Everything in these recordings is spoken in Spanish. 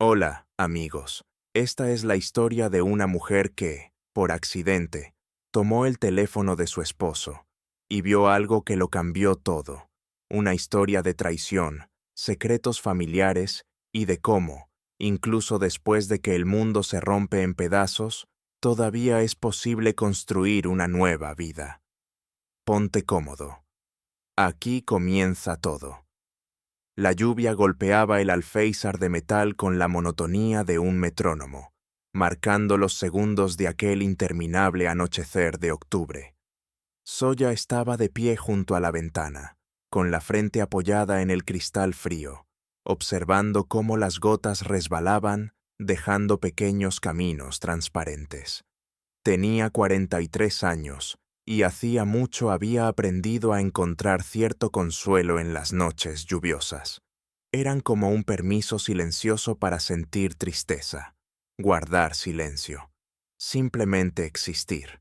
Hola, amigos. Esta es la historia de una mujer que, por accidente, tomó el teléfono de su esposo y vio algo que lo cambió todo. Una historia de traición, secretos familiares y de cómo, incluso después de que el mundo se rompe en pedazos, todavía es posible construir una nueva vida. Ponte cómodo. Aquí comienza todo. La lluvia golpeaba el alféizar de metal con la monotonía de un metrónomo, marcando los segundos de aquel interminable anochecer de octubre. Zoya estaba de pie junto a la ventana, con la frente apoyada en el cristal frío, observando cómo las gotas resbalaban, dejando pequeños caminos transparentes. Tenía 43 años, y hacía mucho había aprendido a encontrar cierto consuelo en las noches lluviosas. Eran como un permiso silencioso para sentir tristeza, guardar silencio, simplemente existir.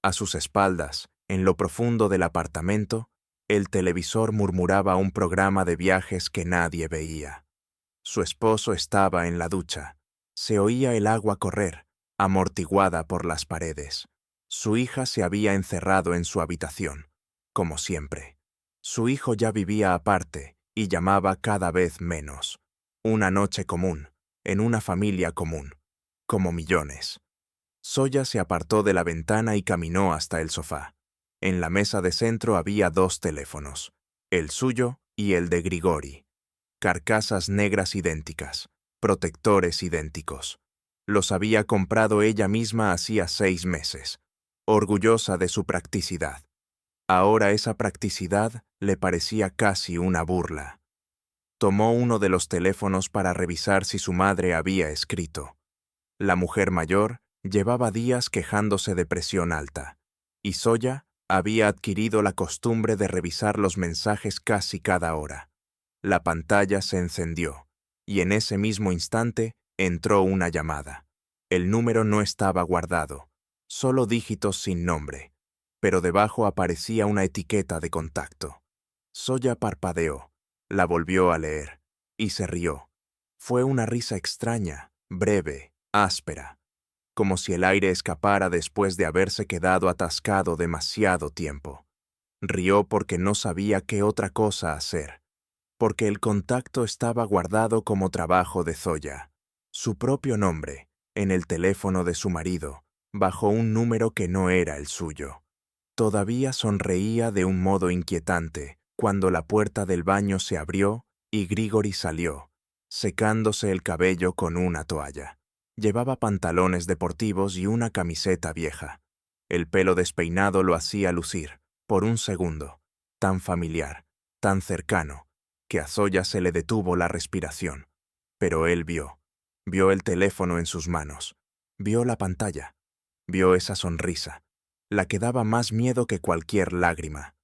A sus espaldas, en lo profundo del apartamento, el televisor murmuraba un programa de viajes que nadie veía. Su esposo estaba en la ducha. Se oía el agua correr, amortiguada por las paredes. Su hija se había encerrado en su habitación, como siempre. Su hijo ya vivía aparte y llamaba cada vez menos. Una noche común, en una familia común, como millones. Zoya se apartó de la ventana y caminó hasta el sofá. En la mesa de centro había dos teléfonos, el suyo y el de Grigori. Carcasas negras idénticas, protectores idénticos. Los había comprado ella misma hacía 6 meses, orgullosa de su practicidad. Ahora esa practicidad le parecía casi una burla. Tomó uno de los teléfonos para revisar si su madre había escrito. La mujer mayor llevaba días quejándose de presión alta, y Zoya había adquirido la costumbre de revisar los mensajes casi cada hora. La pantalla se encendió, y en ese mismo instante entró una llamada. El número no estaba guardado, solo dígitos sin nombre, pero debajo aparecía una etiqueta de contacto. Zoya parpadeó, la volvió a leer, y se rió. Fue una risa extraña, breve, áspera, como si el aire escapara después de haberse quedado atascado demasiado tiempo. Rió porque no sabía qué otra cosa hacer, porque el contacto estaba guardado como trabajo de Zoya, su propio nombre, en el teléfono de su marido, bajo un número que no era el suyo. Todavía sonreía de un modo inquietante cuando la puerta del baño se abrió y Grigori salió, secándose el cabello con una toalla. Llevaba pantalones deportivos y una camiseta vieja. El pelo despeinado lo hacía lucir, por un segundo, tan familiar, tan cercano, que a Zoya se le detuvo la respiración. Pero él vio el teléfono en sus manos, vio la pantalla, vio esa sonrisa, la que daba más miedo que cualquier lágrima.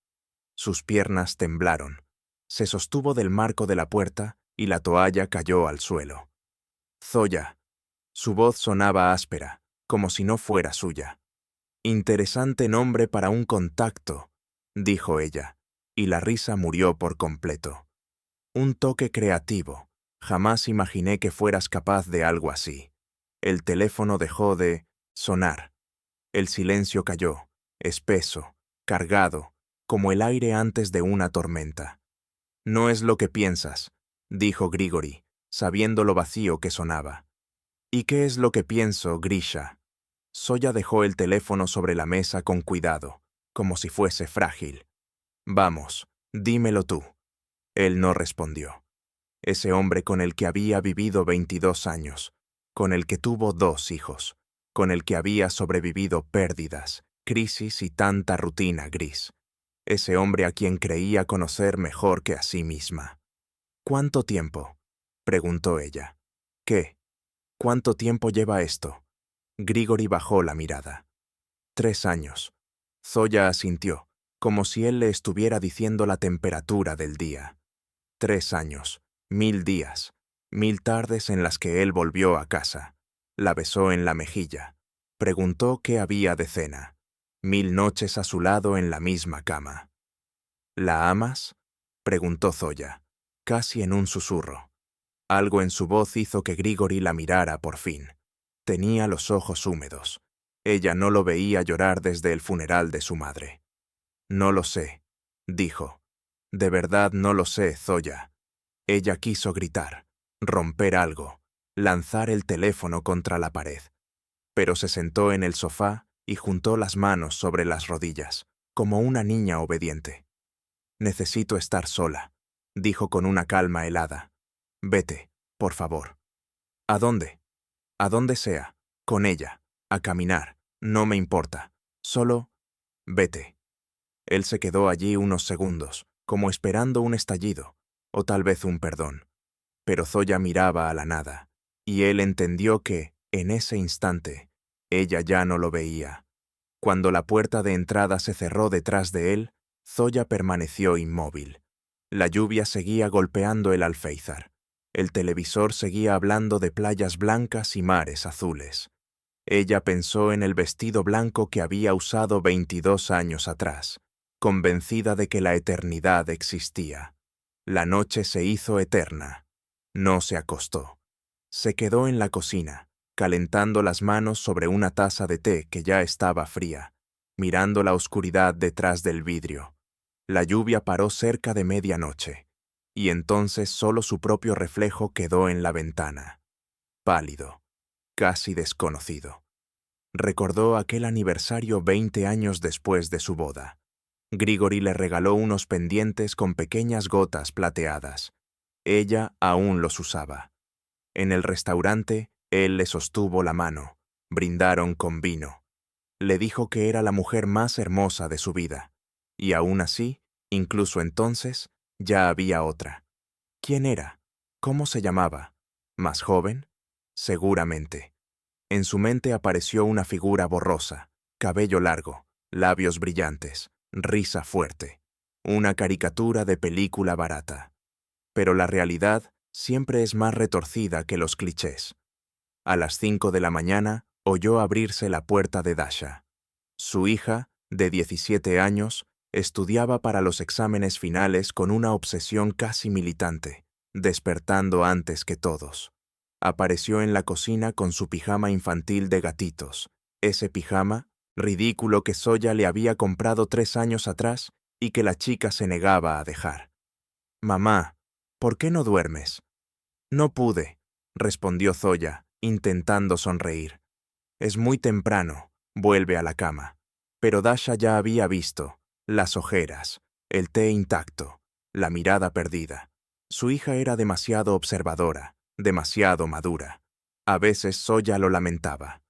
Sus piernas temblaron, se sostuvo del marco de la puerta y la toalla cayó al suelo. Zoya. Su voz sonaba áspera, como si no fuera suya. Interesante nombre para un contacto, dijo ella, y la risa murió por completo. Un toque creativo. Jamás imaginé que fueras capaz de algo así. El teléfono dejó de sonar. El silencio cayó, espeso, cargado, como el aire antes de una tormenta. No es lo que piensas, dijo Grigori, sabiendo lo vacío que sonaba. ¿Y qué es lo que pienso, Grisha? Zoya dejó el teléfono sobre la mesa con cuidado, como si fuese frágil. Vamos, dímelo tú. Él no respondió. Ese hombre con el que había vivido 22 años, con el que tuvo 2 hijos, con el que había sobrevivido pérdidas, crisis y tanta rutina gris. Ese hombre a quien creía conocer mejor que a sí misma. ¿Cuánto tiempo?, preguntó ella. ¿Qué? ¿Cuánto tiempo lleva esto? Grigori bajó la mirada. 3 años. Zoya asintió, como si él le estuviera diciendo la temperatura del día. 3 años, 1000 días, 1000 tardes en las que él volvió a casa. La besó en la mejilla. Preguntó qué había de cena. 1000 noches a su lado en la misma cama. ¿La amas?, preguntó Zoya, casi en un susurro. Algo en su voz hizo que Grigori la mirara por fin. Tenía los ojos húmedos. Ella no lo veía llorar desde el funeral de su madre. «No lo sé», dijo. «De verdad no lo sé, Zoya». Ella quiso gritar, romper algo, lanzar el teléfono contra la pared. Pero se sentó en el sofá y juntó las manos sobre las rodillas, como una niña obediente. «Necesito estar sola», dijo con una calma helada. «Vete, por favor». «¿A dónde?» «A donde sea, con ella, a caminar, no me importa. Solo, vete». Él se quedó allí unos segundos, como esperando un estallido, o tal vez un perdón. Pero Zoya miraba a la nada, y él entendió que, en ese instante, ella ya no lo veía. Cuando la puerta de entrada se cerró detrás de él, Zoya permaneció inmóvil. La lluvia seguía golpeando el alféizar. El televisor seguía hablando de playas blancas y mares azules. Ella pensó en el vestido blanco que había usado 22 años atrás, convencida de que la eternidad existía. La noche se hizo eterna. No se acostó. Se quedó en la cocina, calentando las manos sobre una taza de té que ya estaba fría, mirando la oscuridad detrás del vidrio. La lluvia paró cerca de medianoche, y entonces solo su propio reflejo quedó en la ventana, pálido, casi desconocido. Recordó aquel aniversario 20 años después de su boda. Grigori le regaló unos pendientes con pequeñas gotas plateadas. Ella aún los usaba. En el restaurante, él le sostuvo la mano. Brindaron con vino. Le dijo que era la mujer más hermosa de su vida. Y aún así, incluso entonces, ya había otra. ¿Quién era? ¿Cómo se llamaba? ¿Más joven? Seguramente. En su mente apareció una figura borrosa, cabello largo, labios brillantes, risa fuerte. Una caricatura de película barata. Pero la realidad siempre es más retorcida que los clichés. A las 5 de la mañana oyó abrirse la puerta de Dasha. Su hija, de 17 años, estudiaba para los exámenes finales con una obsesión casi militante, despertando antes que todos. Apareció en la cocina con su pijama infantil de gatitos, ese pijama ridículo que Zoya le había comprado 3 años atrás y que la chica se negaba a dejar. «Mamá, ¿por qué no duermes?» «No pude», respondió Zoya, intentando sonreír. «Es muy temprano, vuelve a la cama». Pero Dasha ya había visto las ojeras, el té intacto, la mirada perdida. Su hija era demasiado observadora, demasiado madura. A veces Zoya lo lamentaba.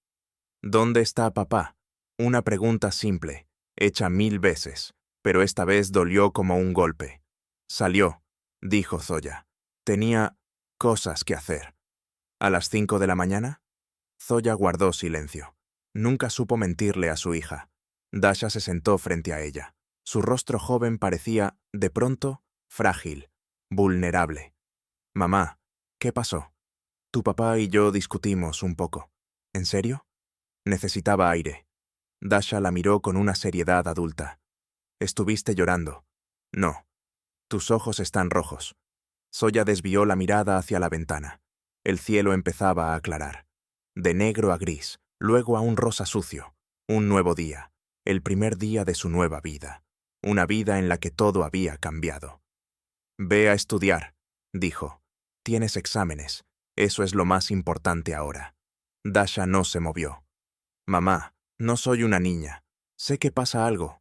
«¿Dónde está papá?» Una pregunta simple, hecha 1000 veces, pero esta vez dolió como un golpe. «Salió», dijo Zoya. «Tenía cosas que hacer». ¿A las 5 de la mañana? Zoya guardó silencio. Nunca supo mentirle a su hija. Dasha se sentó frente a ella. Su rostro joven parecía, de pronto, frágil, vulnerable. «Mamá, ¿qué pasó?» «Tu papá y yo discutimos un poco». «¿En serio?» Necesitaba aire. Dasha la miró con una seriedad adulta. «¿Estuviste llorando?» «No». «Tus ojos están rojos». Zoya desvió la mirada hacia la ventana. El cielo empezaba a aclarar. De negro a gris, luego a un rosa sucio. Un nuevo día. El primer día de su nueva vida. Una vida en la que todo había cambiado. «Ve a estudiar», dijo. «Tienes exámenes. Eso es lo más importante ahora». Dasha no se movió. «Mamá, no soy una niña. Sé que pasa algo.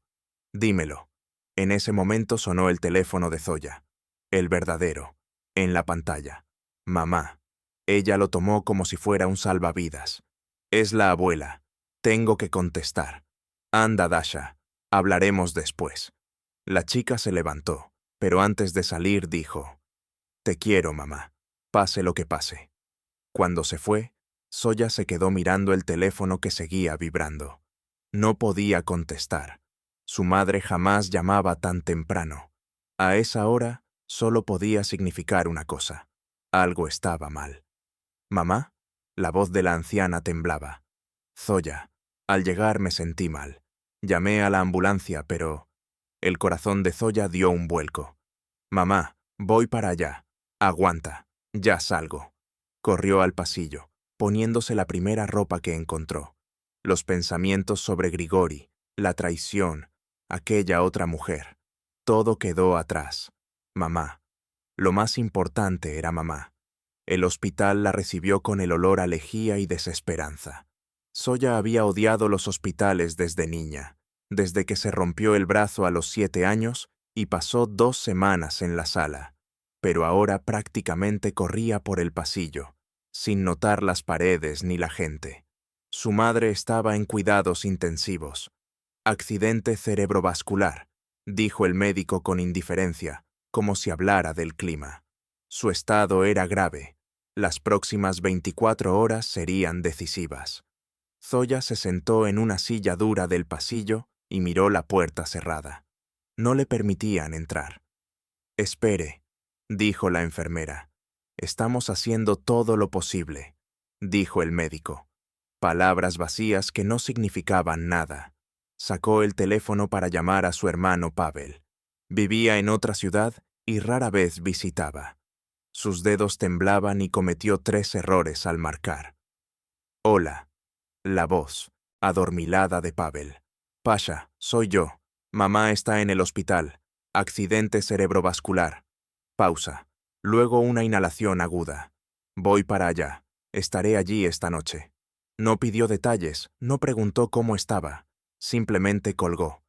Dímelo». En ese momento sonó el teléfono de Zoya. El verdadero. En la pantalla. «Mamá». Ella lo tomó como si fuera un salvavidas. «Es la abuela. Tengo que contestar». «Anda, Dasha. Hablaremos después». La chica se levantó, pero antes de salir dijo: «Te quiero, mamá. Pase lo que pase». Cuando se fue, Zoya se quedó mirando el teléfono que seguía vibrando. No podía contestar. Su madre jamás llamaba tan temprano. A esa hora solo podía significar una cosa. Algo estaba mal. «¿Mamá?» La voz de la anciana temblaba. «Zoya, al llegar me sentí mal. Llamé a la ambulancia, pero...». El corazón de Zoya dio un vuelco. «Mamá, voy para allá. Aguanta». Ya salgo. Corrió al pasillo, poniéndose la primera ropa que encontró. Los pensamientos sobre Grigori, la traición, aquella otra mujer. Todo quedó atrás. Mamá. Lo más importante era mamá. El hospital la recibió con el olor a lejía y desesperanza. Zoya había odiado los hospitales desde niña, desde que se rompió el brazo a los 7 años y pasó 2 semanas en la sala, pero ahora prácticamente corría por el pasillo, sin notar las paredes ni la gente. Su madre estaba en cuidados intensivos. Accidente cerebrovascular, dijo el médico con indiferencia, como si hablara del clima. Su estado era grave. Las próximas 24 horas serían decisivas. Zoya se sentó en una silla dura del pasillo y miró la puerta cerrada. No le permitían entrar. «Espere», dijo la enfermera. «Estamos haciendo todo lo posible», dijo el médico. Palabras vacías que no significaban nada. Sacó el teléfono para llamar a su hermano Pavel. Vivía en otra ciudad y rara vez visitaba. Sus dedos temblaban y cometió 3 errores al marcar. «Hola». La voz, adormilada de Pavel. «Pasha, soy yo. Mamá está en el hospital. Accidente cerebrovascular». Pausa. Luego una inhalación aguda. «Voy para allá. Estaré allí esta noche». No pidió detalles, no preguntó cómo estaba. Simplemente colgó.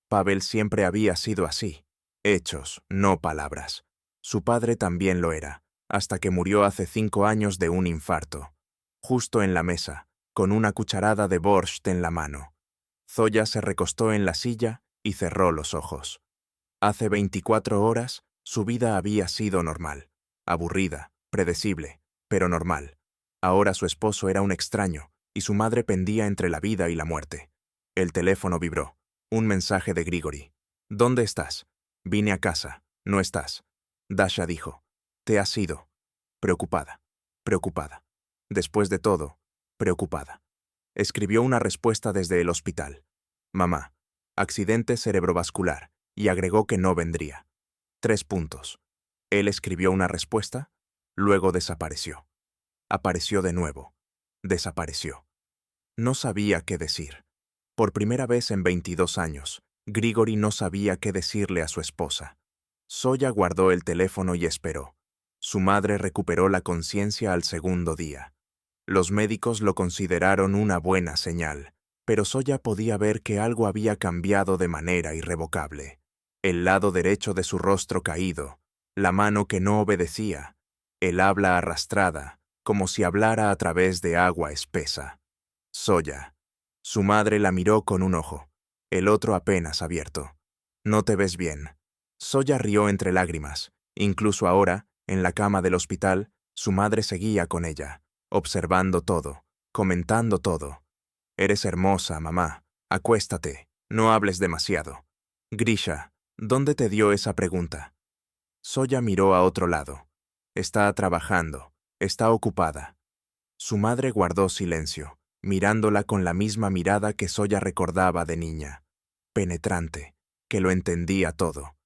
Pavel siempre había sido así. Hechos, no palabras. Su padre también lo era, hasta que murió hace 5 años de un infarto. Justo en la mesa, con una cucharada de borscht en la mano. Zoya se recostó en la silla y cerró los ojos. Hace 24 horas, su vida había sido normal. Aburrida, predecible, pero normal. Ahora su esposo era un extraño, y su madre pendía entre la vida y la muerte. El teléfono vibró. Un mensaje de Grigori. «¿Dónde estás?» «Vine a casa. No estás». Dasha dijo. «Te has ido». Preocupada. Preocupada. Después de todo, preocupada. Escribió una respuesta desde el hospital. «Mamá, accidente cerebrovascular», y agregó que no vendría. 3 puntos. Él escribió una respuesta, luego desapareció. Apareció de nuevo. Desapareció. No sabía qué decir. Por primera vez en 22 años, Grigori no sabía qué decirle a su esposa. Zoya guardó el teléfono y esperó. Su madre recuperó la conciencia al segundo día. Los médicos lo consideraron una buena señal, pero Zoya podía ver que algo había cambiado de manera irrevocable. El lado derecho de su rostro caído, la mano que no obedecía, el habla arrastrada, como si hablara a través de agua espesa. Zoya. Su madre la miró con un ojo, el otro apenas abierto. «No te ves bien». Zoya rió entre lágrimas. Incluso ahora, en la cama del hospital, su madre seguía con ella, observando todo, comentando todo. «Eres hermosa, mamá. Acuéstate. No hables demasiado». «Grisha, ¿dónde te dio esa pregunta?» Zoya miró a otro lado. «Está trabajando. Está ocupada». Su madre guardó silencio, mirándola con la misma mirada que Zoya recordaba de niña. Penetrante, que lo entendía todo.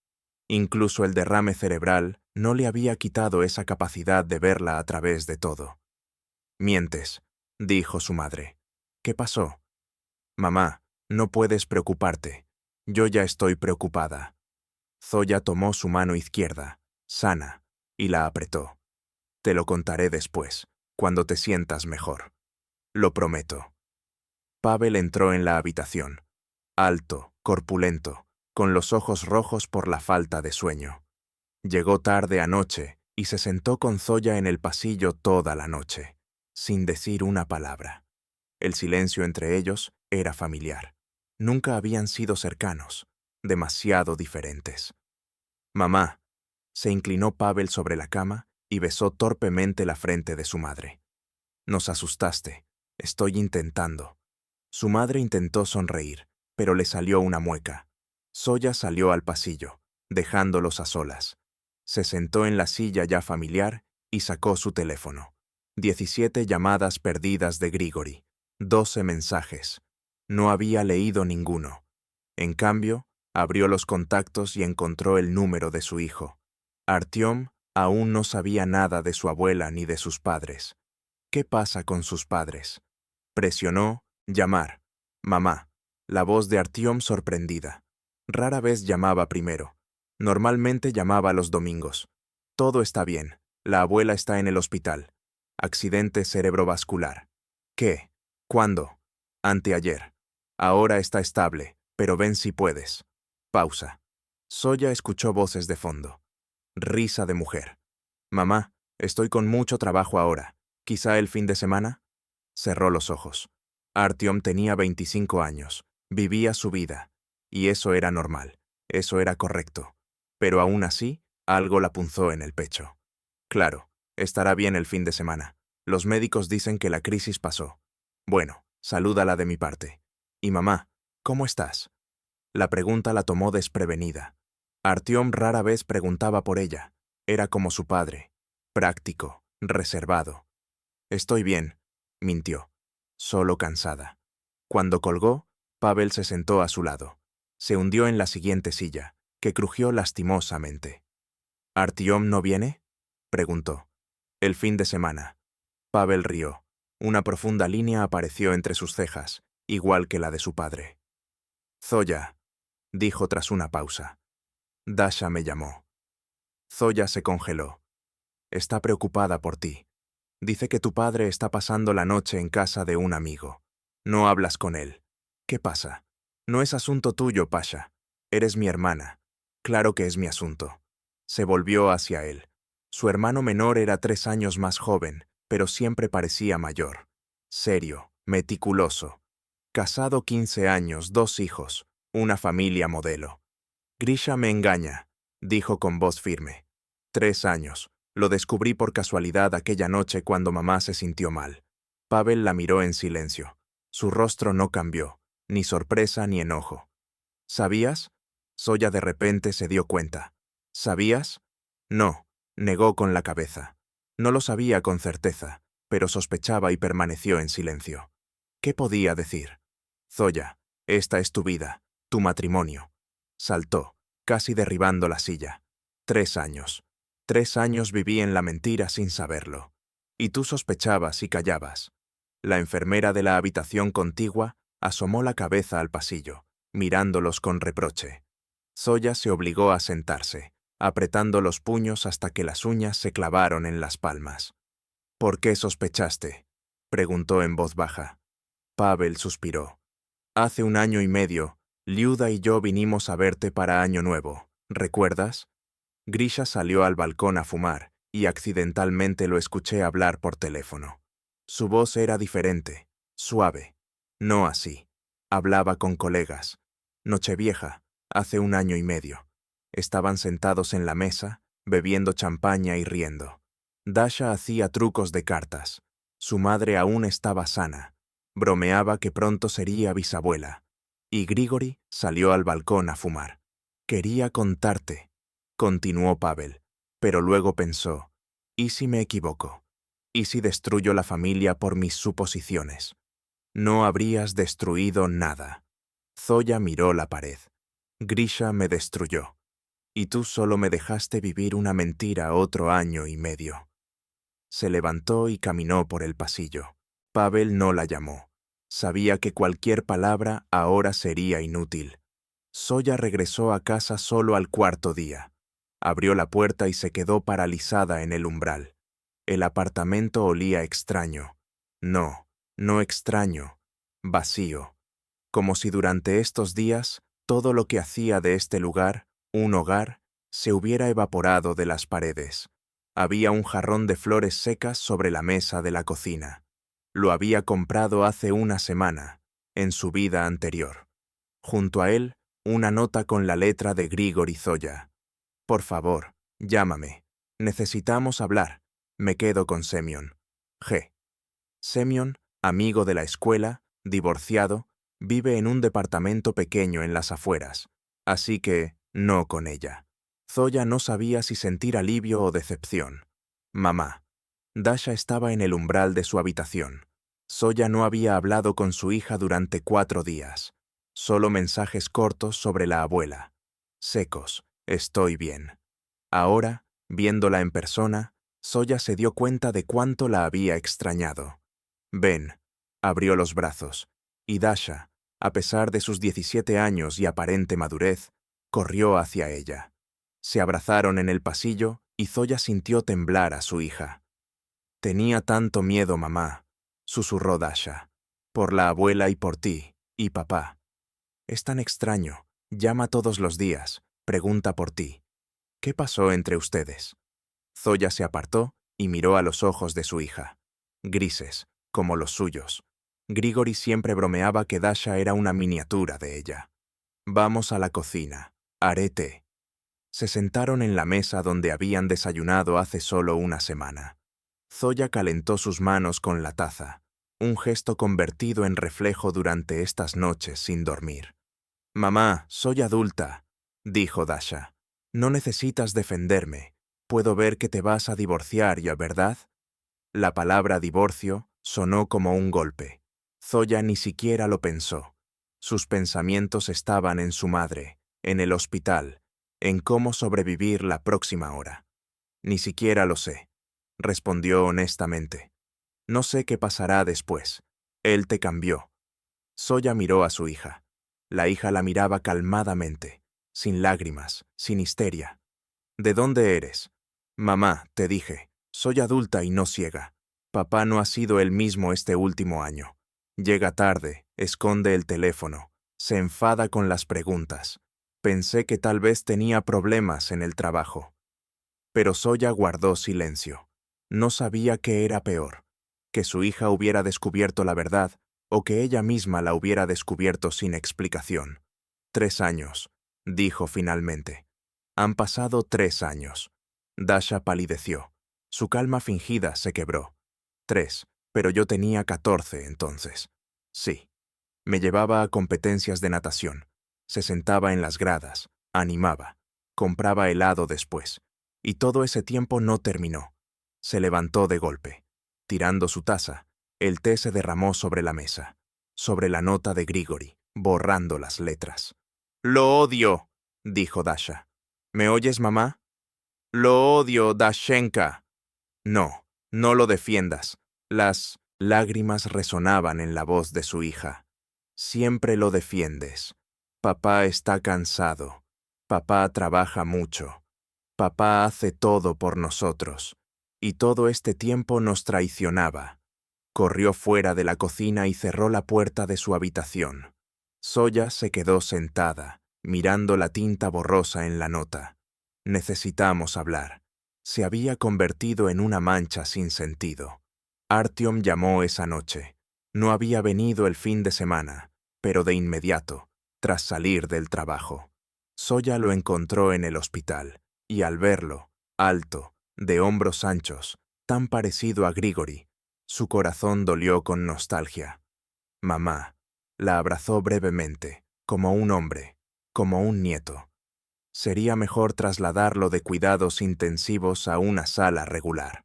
Incluso el derrame cerebral no le había quitado esa capacidad de verla a través de todo. «Mientes», dijo su madre. «¿Qué pasó?» «Mamá, no puedes preocuparte. Yo ya estoy preocupada». Zoya tomó su mano izquierda, sana, y la apretó. «Te lo contaré después, cuando te sientas mejor. Lo prometo». Pavel entró en la habitación, alto, corpulento, con los ojos rojos por la falta de sueño. Llegó tarde anoche y se sentó con Zoya en el pasillo toda la noche, sin decir una palabra. El silencio entre ellos era familiar. Nunca habían sido cercanos, demasiado diferentes. «Mamá», se inclinó Pavel sobre la cama y besó torpemente la frente de su madre. «Nos asustaste. Estoy intentando». Su madre intentó sonreír, pero le salió una mueca. Zoya salió al pasillo, dejándolos a solas. Se sentó en la silla ya familiar y sacó su teléfono. 17 llamadas perdidas de Grigori, 12 mensajes. No había leído ninguno. En cambio, abrió los contactos y encontró el número de su hijo. Artyom Aún no sabía nada de su abuela ni de sus padres. ¿Qué pasa con sus padres? Presionó llamar. Mamá. La voz de Artyom sorprendida. Rara vez llamaba primero. Normalmente llamaba los domingos. Todo está bien. La abuela está en el hospital. Accidente cerebrovascular. ¿Qué? ¿Cuándo? Anteayer. Ahora está estable, pero ven si puedes. Pausa. Zoya escuchó voces de fondo. Risa de mujer. Mamá, estoy con mucho trabajo ahora. ¿Quizá el fin de semana? Cerró los ojos. Artyom tenía 25 años. Vivía su vida. Y eso era normal. Eso era correcto. Pero aún así, algo la punzó en el pecho. Claro, estará bien el fin de semana. Los médicos dicen que la crisis pasó. Bueno, salúdala de mi parte. Y mamá, ¿cómo estás? La pregunta la tomó desprevenida. Artyom rara vez preguntaba por ella. Era como su padre. Práctico, reservado. Estoy bien, mintió. Solo cansada. Cuando colgó, Pavel se sentó a su lado. Se hundió en la siguiente silla, que crujió lastimosamente. ¿Artyom no viene? Preguntó. El fin de semana. Pavel rió. Una profunda línea apareció entre sus cejas, igual que la de su padre. Zoya, dijo tras una pausa. Dasha me llamó. Zoya se congeló. Está preocupada por ti. Dice que tu padre está pasando la noche en casa de un amigo. No hablas con él. ¿Qué pasa? No es asunto tuyo, Pasha. Eres mi hermana. Claro que es mi asunto. Se volvió hacia él. Su hermano menor era 3 años más joven, pero siempre parecía mayor. Serio, meticuloso. Casado 15 años, 2 hijos, una familia modelo. Grisha me engaña, dijo con voz firme. 3 años. Lo descubrí por casualidad aquella noche cuando mamá se sintió mal. Pavel la miró en silencio. Su rostro no cambió, ni sorpresa ni enojo. ¿Sabías? Zoya de repente se dio cuenta. ¿Sabías? No, negó con la cabeza. No lo sabía con certeza, pero sospechaba y permaneció en silencio. ¿Qué podía decir? Zoya, esta es tu vida, tu matrimonio. Saltó, casi derribando la silla. 3 años. 3 años viví en la mentira sin saberlo. Y tú sospechabas y callabas. La enfermera de la habitación contigua asomó la cabeza al pasillo, mirándolos con reproche. Zoya se obligó a sentarse, apretando los puños hasta que las uñas se clavaron en las palmas. ¿Por qué sospechaste? Preguntó en voz baja. Pavel suspiró. Hace 1 año y medio, Liuda y yo vinimos a verte para Año Nuevo. ¿Recuerdas? Grisha salió al balcón a fumar y accidentalmente lo escuché hablar por teléfono. Su voz era diferente, suave. No así. Hablaba con colegas. Nochevieja, hace 1 año y medio. Estaban sentados en la mesa, bebiendo champaña y riendo. Dasha hacía trucos de cartas. Su madre aún estaba sana. Bromeaba que pronto sería bisabuela. Y Grigori salió al balcón a fumar. Quería contarte, continuó Pavel, pero luego pensó, ¿y si me equivoco? ¿Y si destruyo la familia por mis suposiciones? No habrías destruido nada. Zoya miró la pared. Grisha me destruyó. Y tú solo me dejaste vivir una mentira 1 año y medio. Se levantó y caminó por el pasillo. Pavel no la llamó. Sabía que cualquier palabra ahora sería inútil. Zoya regresó a casa solo al 4.º día. Abrió la puerta y se quedó paralizada en el umbral. El apartamento olía extraño. No, no extraño. Vacío. Como si durante estos días todo lo que hacía de este lugar un hogar se hubiera evaporado de las paredes. Había un jarrón de flores secas sobre la mesa de la cocina. Lo había comprado hace 1 semana, en su vida anterior. Junto a él, una nota con la letra de Grigori Zoya. Por favor, llámame. Necesitamos hablar. Me quedo con Semyon. G. Semyon, amigo de la escuela, divorciado, vive en un departamento pequeño en las afueras, así que no con ella. Zoya no sabía si sentir alivio o decepción. Mamá. Dasha estaba en el umbral de su habitación. Zoya no había hablado con su hija durante 4 días. Solo mensajes cortos sobre la abuela. Secos. Estoy bien. Ahora, Viéndola en persona, Zoya se dio cuenta de cuánto la había extrañado. «Ven», abrió los brazos, y Dasha, a pesar de sus 17 años y aparente madurez, corrió hacia ella. Se abrazaron en el pasillo y Zoya sintió temblar a su hija. «Tenía tanto miedo, mamá», susurró Dasha, «por la abuela y por ti, y papá. Es tan extraño, llama todos los días, pregunta por ti. ¿Qué pasó entre ustedes?» Zoya se apartó y miró a los ojos de su hija. Grises, como los suyos. Grigori siempre bromeaba que Dasha era una miniatura de ella. «Vamos a la cocina. Haré té». Se sentaron en la mesa donde habían desayunado hace solo una semana. Zoya calentó sus manos con la taza, un gesto convertido en reflejo durante estas noches sin dormir. «Mamá, soy adulta», dijo Dasha. «No necesitas defenderme. Puedo ver que te vas a divorciar, ¿ya verdad?» La palabra divorcio sonó como un golpe. Zoya ni siquiera lo pensó. Sus pensamientos estaban en su madre, en el hospital, en cómo sobrevivir la próxima hora. «Ni siquiera lo sé», respondió honestamente. «No sé qué pasará después. Él te cambió». Zoya miró a su hija. La hija la miraba calmadamente, sin lágrimas, sin histeria. «¿De dónde eres?» «Mamá, te dije, soy adulta y no ciega. Papá no ha sido el mismo este último año. Llega tarde, esconde el teléfono, se enfada con las preguntas. Pensé que tal vez tenía problemas en el trabajo». Pero Zoya guardó silencio. No sabía qué era peor, que su hija hubiera descubierto la verdad o que ella misma la hubiera descubierto sin explicación. 3 años, dijo finalmente. Han pasado 3 años. Dasha palideció. Su calma fingida se quebró. 3, pero yo tenía 14 entonces. Sí. Me llevaba a competencias de natación. Se sentaba en las gradas, animaba, compraba helado después. Y todo ese tiempo no terminó. Se levantó de golpe. Tirando su taza, el té se derramó sobre la mesa, sobre la nota de Grigori, borrando las letras. «Lo odio», dijo Dasha. «¿Me oyes, mamá?» «Lo odio, Dashenka». «No, no lo defiendas». Las lágrimas resonaban en la voz de su hija. «Siempre lo defiendes. Papá está cansado. Papá trabaja mucho. Papá hace todo por nosotros. Y todo este tiempo nos traicionaba». Corrió fuera de la cocina y cerró la puerta de su habitación. Zoya se quedó sentada, mirando la tinta borrosa en la nota. «Necesitamos hablar». Se había convertido en una mancha sin sentido. Artyom llamó esa noche. No había venido el fin de semana, pero de inmediato, tras salir del trabajo. Zoya lo encontró en el hospital, y al verlo, alto, de hombros anchos, tan parecido a Grigori, su corazón dolió con nostalgia. «Mamá», la abrazó brevemente, como un hombre, como un nieto. Sería mejor trasladarlo de cuidados intensivos a una sala regular.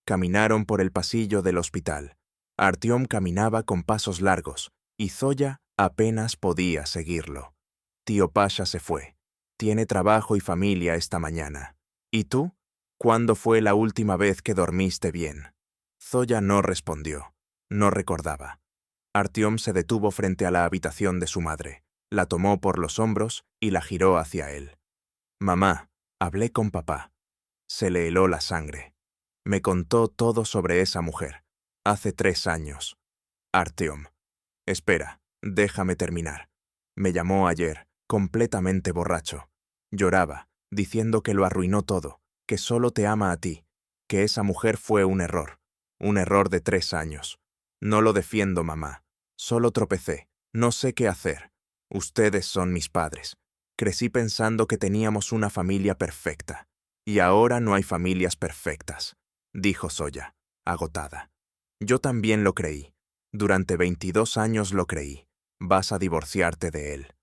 Caminaron por el pasillo del hospital. Artyom caminaba con pasos largos, y Zoya apenas podía seguirlo. «Tío Pasha se fue. Tiene trabajo y familia esta mañana. ¿Y tú? ¿Cuándo fue la última vez que dormiste bien?» Zoya no respondió. No recordaba. Artyom se detuvo frente a la habitación de su madre, la tomó por los hombros y la giró hacia él. «Mamá, hablé con papá». Se le heló la sangre. «Me contó todo sobre esa mujer. Hace 3 años. Artyom. Espera, déjame terminar. Me llamó ayer, completamente borracho. Lloraba, diciendo que lo arruinó todo, que solo te ama a ti, que esa mujer fue un error de 3 años. No lo defiendo, mamá. Solo tropecé. No sé qué hacer. Ustedes son mis padres. Crecí pensando que teníamos una familia perfecta. Y ahora no hay familias perfectas», dijo Zoya, agotada. «Yo también lo creí. Durante 22 años lo creí. Vas a divorciarte de él».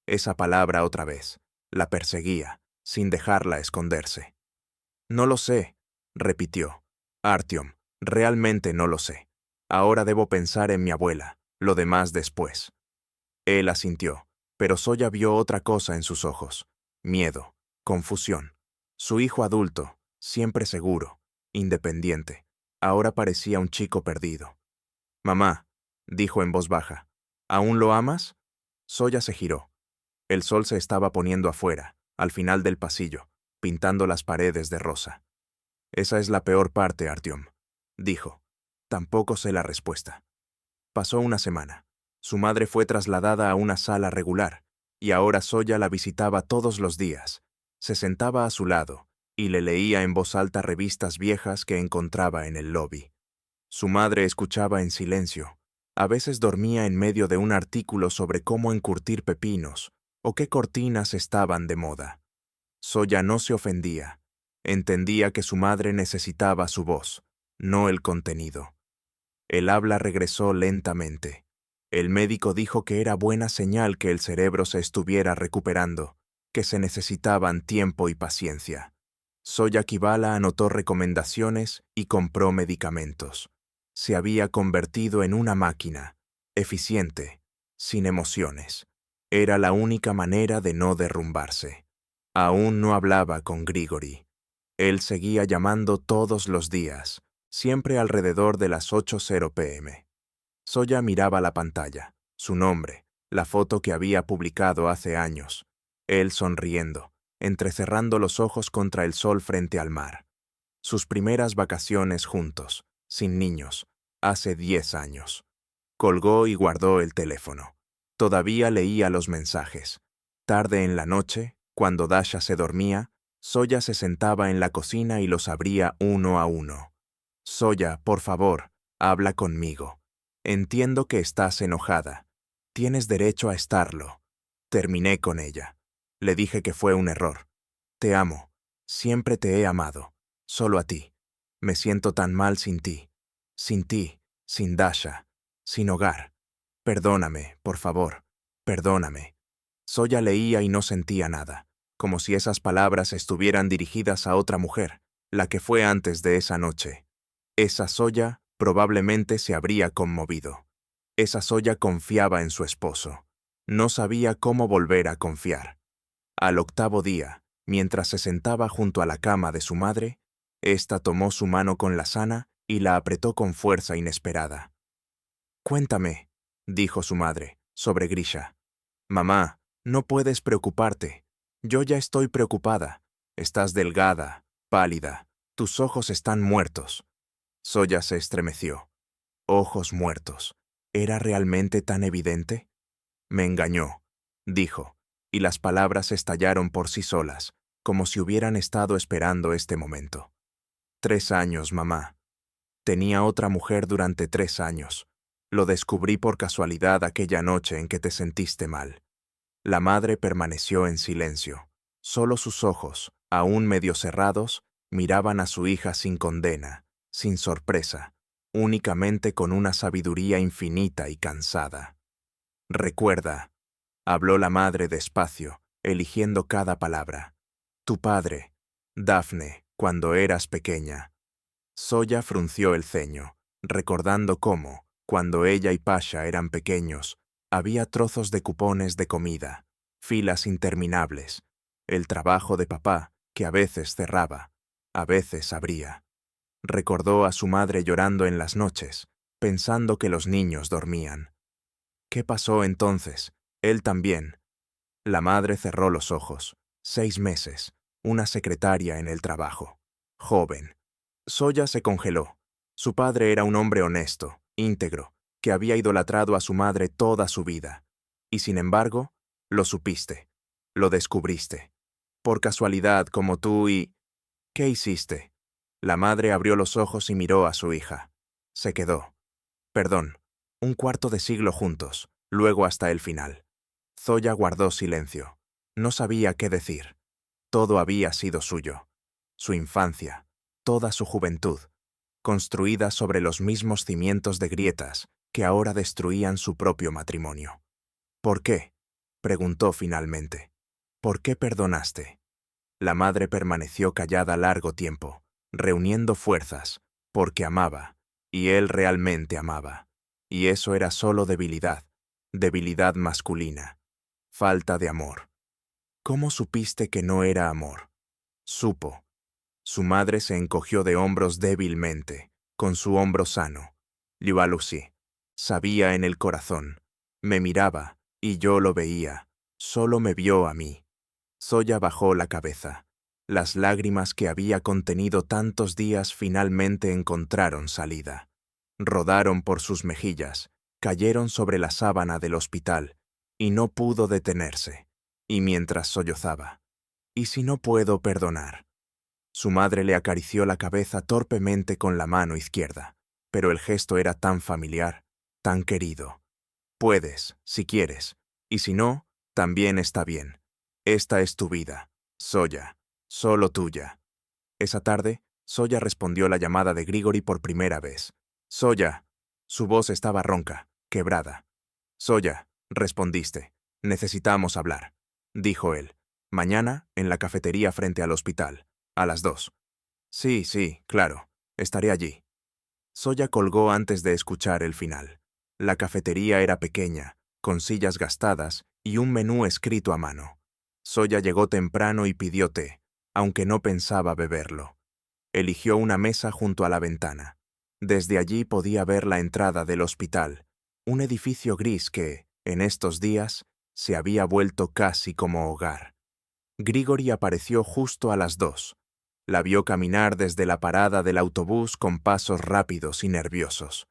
Esa palabra otra vez. La perseguía, sin dejarla esconderse. «No lo sé», repitió. «Artyom, realmente no lo sé. Ahora debo pensar en mi abuela, lo demás después». Él asintió, pero Zoya vio otra cosa en sus ojos. Miedo, confusión. Su hijo adulto, siempre seguro, independiente. Ahora parecía un chico perdido. «Mamá», dijo en voz baja, «¿aún lo amas?» Soya se giró. El sol se estaba poniendo afuera, al final del pasillo, pintando las paredes de rosa. «Esa es la peor parte, Artyom», dijo. Tampoco sé la respuesta. Pasó una semana. Su madre fue trasladada a una sala regular, y ahora Soya la visitaba todos los días. Se sentaba a su lado, y le leía en voz alta revistas viejas que encontraba en el lobby. Su madre escuchaba en silencio. A veces dormía en medio de un artículo sobre cómo encurtir pepinos, o qué cortinas estaban de moda. Soya no se ofendía. Entendía que su madre necesitaba su voz, no el contenido. El habla regresó lentamente. El médico dijo que era buena señal que el cerebro se estuviera recuperando, que se necesitaban tiempo y paciencia. Soya Kivala anotó recomendaciones y compró medicamentos. Se había convertido en una máquina, eficiente, sin emociones. Era la única manera de no derrumbarse. Aún no hablaba con Grigori. Él seguía llamando todos los días, siempre alrededor de las 8:00 p.m. Soya miraba la pantalla, su nombre, la foto que había publicado hace años. Él sonriendo, entrecerrando los ojos contra el sol frente al mar. Sus primeras vacaciones juntos, sin niños, hace 10 años. Colgó y guardó el teléfono. Todavía leía los mensajes. Tarde en la noche, cuando Dasha se dormía, Soya se sentaba en la cocina y los abría uno a uno. «Soya, por favor, habla conmigo. Entiendo que estás enojada. Tienes derecho a estarlo». Terminé con ella. Le dije que fue un error. «Te amo. Siempre te he amado. Solo a ti. Me siento tan mal sin ti. Sin ti, sin Dasha, sin hogar. Perdóname, por favor. Perdóname». Soya leía y no sentía nada, como si esas palabras estuvieran dirigidas a otra mujer, la que fue antes de esa noche. Esa Soya probablemente se habría conmovido. Esa Soya confiaba en su esposo. No sabía cómo volver a confiar. Al 8.º día, mientras se sentaba junto a la cama de su madre, ésta tomó su mano con la sana y la apretó con fuerza inesperada. «Cuéntame», dijo su madre, sobre Grisha. «Mamá, no puedes preocuparte. Yo ya estoy preocupada. Estás delgada, pálida. Tus ojos están muertos». Soya se estremeció. Ojos muertos. ¿Era realmente tan evidente? «Me engañó», dijo, y las palabras estallaron por sí solas, como si hubieran estado esperando este momento. 3 años, mamá. Tenía otra mujer durante 3 años. Lo descubrí por casualidad aquella noche en que te sentiste mal. La madre permaneció en silencio. Solo sus ojos, aún medio cerrados, miraban a su hija sin condena, sin sorpresa, únicamente con una sabiduría infinita y cansada. «Recuerda», habló la madre despacio, eligiendo cada palabra. «Tu padre, Dafne, cuando eras pequeña». Soya frunció el ceño, recordando cómo, cuando ella y Pasha eran pequeños, había trozos de cupones de comida, filas interminables, el trabajo de papá, que a veces cerraba, a veces abría. Recordó a su madre llorando en las noches, pensando que los niños dormían. ¿Qué pasó entonces? Él también. La madre cerró los ojos. 6 meses, una secretaria en el trabajo. Joven. Soya se congeló. Su padre era un hombre honesto, íntegro, que había idolatrado a su madre toda su vida. Y sin embargo, lo supiste. Lo descubriste. Por casualidad, como tú y... ¿Qué hiciste? La madre abrió los ojos y miró a su hija. Se quedó. Perdón, 1/4 de siglo juntos, luego hasta el final. Zoya guardó silencio. No sabía qué decir. Todo había sido suyo. Su infancia, toda su juventud, construida sobre los mismos cimientos de grietas que ahora destruían su propio matrimonio. «¿Por qué?», preguntó finalmente. «¿Por qué perdonaste?». La madre permaneció callada largo tiempo, reuniendo fuerzas, porque amaba, y él realmente amaba. Y eso era solo debilidad, debilidad masculina, falta de amor. «¿Cómo supiste que no era amor?». Supo. Su madre se encogió de hombros débilmente, con su hombro sano. Liualusi. Sabía en el corazón. Me miraba, y yo lo veía. Solo me vio a mí. Soya bajó la cabeza. Las lágrimas que había contenido tantos días finalmente encontraron salida. Rodaron por sus mejillas, cayeron sobre la sábana del hospital, y no pudo detenerse. Y mientras sollozaba, ¿y si no puedo perdonar? Su madre le acarició la cabeza torpemente con la mano izquierda, pero el gesto era tan familiar, tan querido. Puedes, si quieres, y si no, también está bien. Esta es tu vida, Soya, solo tuya. Esa tarde, Soya respondió la llamada de Grigori por primera vez. Soya. Su voz estaba ronca, quebrada. Soya, respondiste. Necesitamos hablar, dijo él. Mañana, en la cafetería frente al hospital, a las 2. Sí, sí, claro, estaré allí. Soya colgó antes de escuchar el final. La cafetería era pequeña, con sillas gastadas y un menú escrito a mano. Soya llegó temprano y pidió té, aunque no pensaba beberlo. Eligió una mesa junto a la ventana. Desde allí podía ver la entrada del hospital, un edificio gris que, en estos días, se había vuelto casi como hogar. Grigori apareció justo a las 2. La vio caminar desde la parada del autobús con pasos rápidos y nerviosos.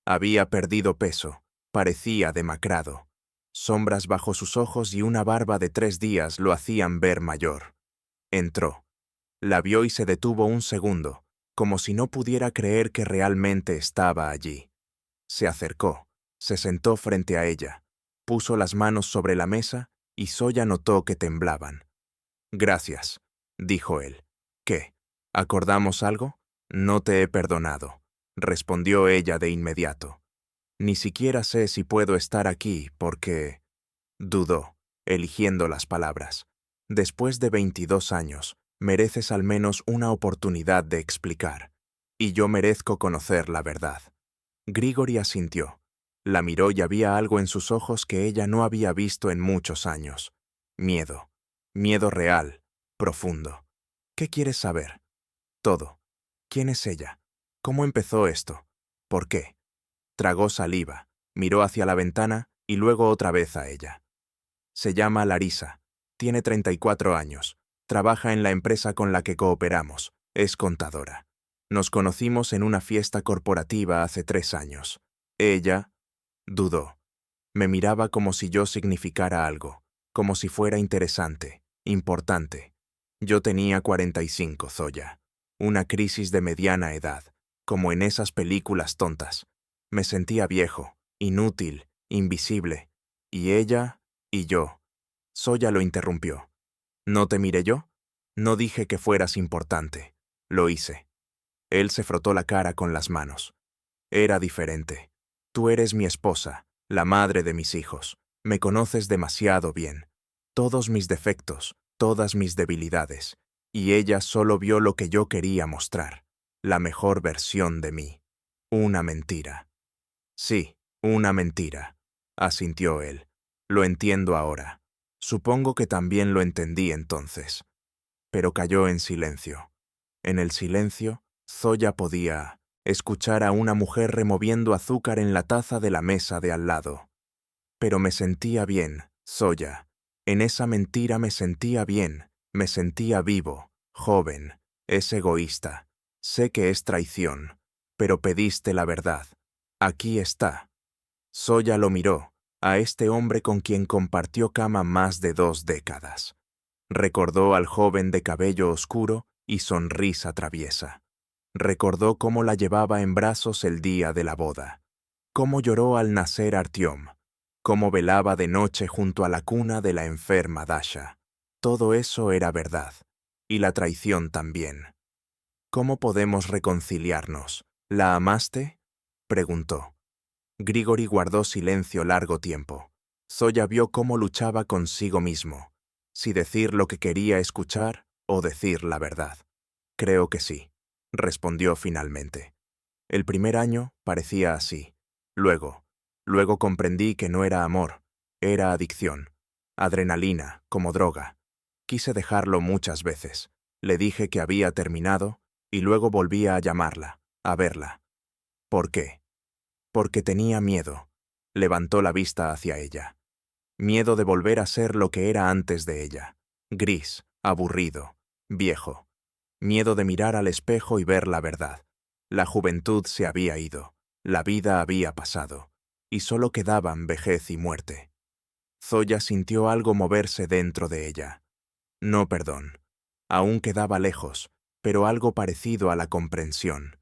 Había perdido peso, parecía demacrado. Sombras bajo sus ojos y una barba de 3 días lo hacían ver mayor. Entró. La vio y se detuvo un segundo, como si no pudiera creer que realmente estaba allí. Se acercó, se sentó frente a ella, puso las manos sobre la mesa y Soya notó que temblaban. Gracias, dijo él. ¿Qué? ¿Acordamos algo? No te he perdonado, respondió ella de inmediato. Ni siquiera sé si puedo estar aquí porque... Dudó, eligiendo las palabras. Después de 22 años, mereces al menos una oportunidad de explicar. Y yo merezco conocer la verdad. Grigori asintió. La miró y había algo en sus ojos que ella no había visto en muchos años. Miedo. Miedo real, profundo. ¿Qué quieres saber? Todo. ¿Quién es ella? ¿Cómo empezó esto? ¿Por qué? Tragó saliva, miró hacia la ventana y luego otra vez a ella. Se llama Larisa. Tiene 34 años. Trabaja en la empresa con la que cooperamos. Es contadora. Nos conocimos en una fiesta corporativa hace 3 años. Ella dudó. Me miraba como si yo significara algo, como si fuera interesante, importante. Yo tenía 45, Zoya. Una crisis de mediana edad, como en esas películas tontas. Me sentía viejo, inútil, invisible. Y ella y yo. Zoya lo interrumpió. ¿No te miré yo? No dije que fueras importante. Lo hice. Él se frotó la cara con las manos. Era diferente. Tú eres mi esposa, la madre de mis hijos. Me conoces demasiado bien. Todos mis defectos, todas mis debilidades. Y ella solo vio lo que yo quería mostrar. La mejor versión de mí. Una mentira. Sí, una mentira, asintió él. Lo entiendo ahora. Supongo que también lo entendí entonces. Pero cayó en silencio. En el silencio, Zoya podía escuchar a una mujer removiendo azúcar en la taza de la mesa de al lado. Pero me sentía bien, Zoya. En esa mentira me sentía bien, me sentía vivo, joven. Es egoísta. Sé que es traición, pero pediste la verdad. Aquí está. Zoya lo miró, a este hombre con quien compartió cama más de 2 décadas. Recordó al joven de cabello oscuro y sonrisa traviesa. Recordó cómo la llevaba en brazos el día de la boda, cómo lloró al nacer Artyom, cómo velaba de noche junto a la cuna de la enferma Dasha. Todo eso era verdad, y la traición también. ¿Cómo podemos reconciliarnos? ¿La amaste?, preguntó. Grigori guardó silencio largo tiempo. Zoya vio cómo luchaba consigo mismo, si decir lo que quería escuchar o decir la verdad. Creo que sí, respondió finalmente. El primer año parecía así. Luego comprendí que no era amor, era adicción. Adrenalina, como droga. Quise dejarlo muchas veces. Le dije que había terminado y luego volvía a llamarla, a verla. ¿Por qué? Porque tenía miedo. Levantó la vista hacia ella. Miedo de volver a ser lo que era antes de ella. Gris, aburrido, viejo. Miedo de mirar al espejo y ver la verdad. La juventud se había ido, la vida había pasado, y solo quedaban vejez y muerte. Zoya sintió algo moverse dentro de ella. No perdón. Aún quedaba lejos, pero algo parecido a la comprensión.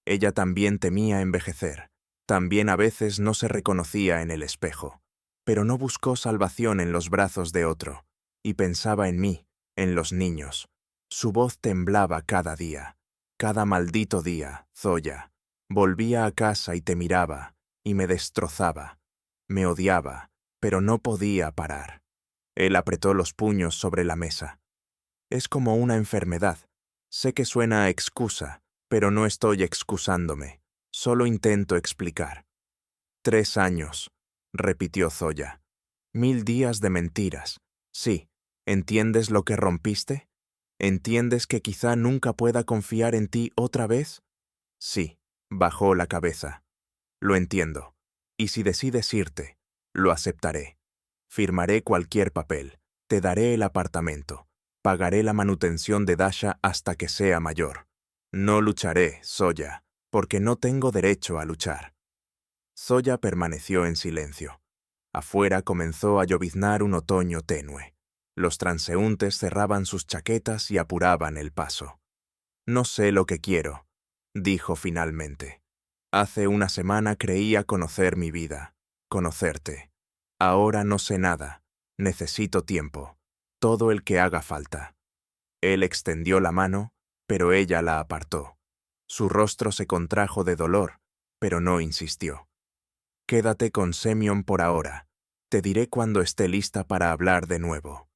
Ella también temía envejecer. También a veces no se reconocía en el espejo, pero no buscó salvación en los brazos de otro, y pensaba en mí, en los niños. Su voz temblaba cada día, cada maldito día, Zoya. Volvía a casa y te miraba, y me destrozaba. Me odiaba, pero no podía parar. Él apretó los puños sobre la mesa. Es como una enfermedad. Sé que suena a excusa, pero no estoy excusándome. Solo intento explicar. 3 años, repitió Zoya. 1000 días de mentiras. Sí, ¿entiendes lo que rompiste? ¿Entiendes que quizá nunca pueda confiar en ti otra vez? Sí, bajó la cabeza. Lo entiendo. Y si decides irte, lo aceptaré. Firmaré cualquier papel. Te daré el apartamento. Pagaré la manutención de Dasha hasta que sea mayor. No lucharé, Zoya, porque no tengo derecho a luchar. Zoya permaneció en silencio. Afuera comenzó a lloviznar un otoño tenue. Los transeúntes cerraban sus chaquetas y apuraban el paso. No sé lo que quiero, dijo finalmente. Hace una semana creía conocer mi vida, conocerte. Ahora no sé nada. Necesito tiempo. Todo el que haga falta. Él extendió la mano, pero ella la apartó. Su rostro se contrajo de dolor, pero no insistió. Quédate con Semyon por ahora. Te diré cuando esté lista para hablar de nuevo.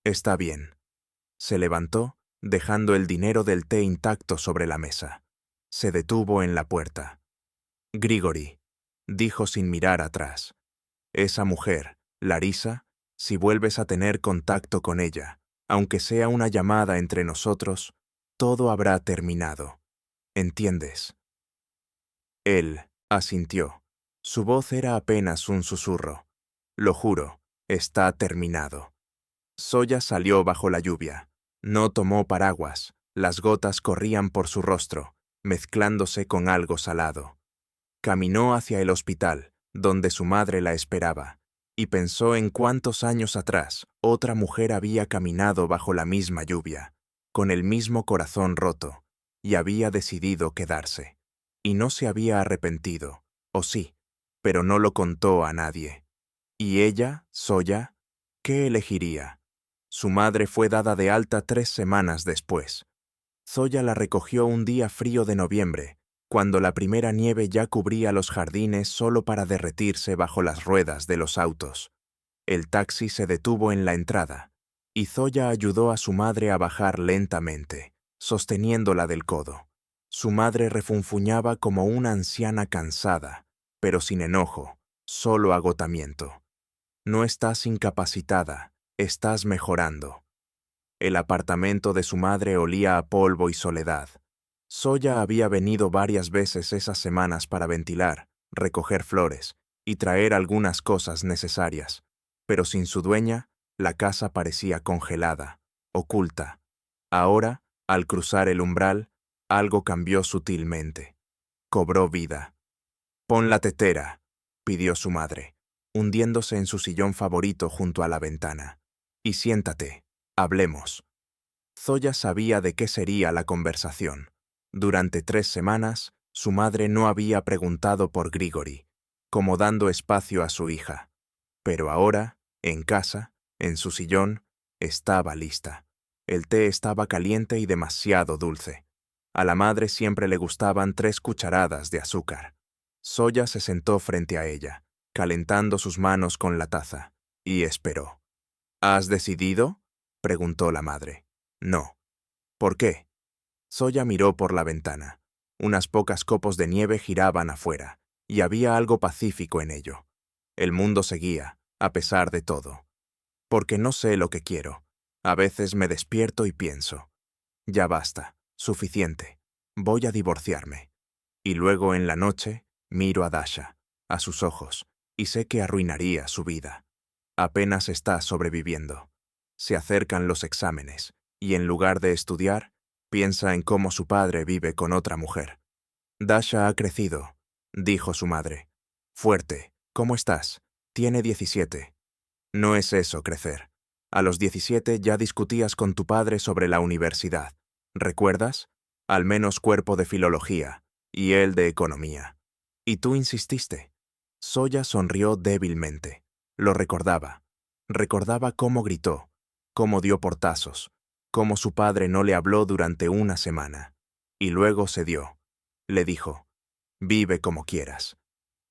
Está bien. Se levantó, dejando el dinero del té intacto sobre la mesa. Se detuvo en la puerta. Grigori, dijo sin mirar atrás. Esa mujer, Larisa, si vuelves a tener contacto con ella, aunque sea una llamada entre nosotros, todo habrá terminado. ¿Entiendes? Él asintió. Su voz era apenas un susurro. Lo juro, está terminado. Zoya salió bajo la lluvia. No tomó paraguas. Las gotas corrían por su rostro, mezclándose con algo salado. Caminó hacia el hospital, donde su madre la esperaba, y pensó en cuántos años atrás otra mujer había caminado bajo la misma lluvia, con el mismo corazón roto, y había decidido quedarse. Y no se había arrepentido, o sí, pero no lo contó a nadie. ¿Y ella, Zoya, qué elegiría? Su madre fue dada de alta 3 semanas después. Zoya la recogió un día frío de noviembre, cuando la primera nieve ya cubría los jardines solo para derretirse bajo las ruedas de los autos. El taxi se detuvo en la entrada, y Zoya ayudó a su madre a bajar lentamente, sosteniéndola del codo. Su madre refunfuñaba como una anciana cansada, pero sin enojo, solo agotamiento. No estás incapacitada, estás mejorando. El apartamento de su madre olía a polvo y soledad. Zoya había venido varias veces esas semanas para ventilar, recoger flores y traer algunas cosas necesarias, pero sin su dueña, la casa parecía congelada, oculta. Ahora, al cruzar el umbral, algo cambió sutilmente. Cobró vida. «Pon la tetera», pidió su madre, hundiéndose en su sillón favorito junto a la ventana. «Y siéntate, hablemos». Zoya sabía de qué sería la conversación. Durante 3 semanas, su madre no había preguntado por Grigori, como dando espacio a su hija. Pero ahora, en casa, en su sillón, estaba lista. El té estaba caliente y demasiado dulce. A la madre siempre le gustaban 3 cucharadas de azúcar. Zoya se sentó frente a ella, calentando sus manos con la taza, y esperó. «¿Has decidido?», preguntó la madre. «No». «¿Por qué?». Zoya miró por la ventana. Unas pocas copos de nieve giraban afuera, y había algo pacífico en ello. El mundo seguía, a pesar de todo. «Porque no sé lo que quiero. A veces me despierto y pienso, Ya basta, suficiente. Voy a divorciarme. Y luego en la noche miro a Dasha, a sus ojos, y sé que arruinaría su vida. Apenas está sobreviviendo. Se acercan los exámenes, y en lugar de estudiar, piensa en cómo su padre vive con otra mujer. Dasha ha crecido, dijo su madre. Fuerte, ¿cómo estás? Tiene 17. No es eso crecer. A los 17 ya discutías con tu padre sobre la universidad. ¿Recuerdas? Al menos cuerpo de filología, y él de economía. Y tú insististe. Soya sonrió débilmente. Lo recordaba. Recordaba cómo gritó, cómo dio portazos, cómo su padre no le habló durante una semana. Y luego cedió. Le dijo, vive como quieras.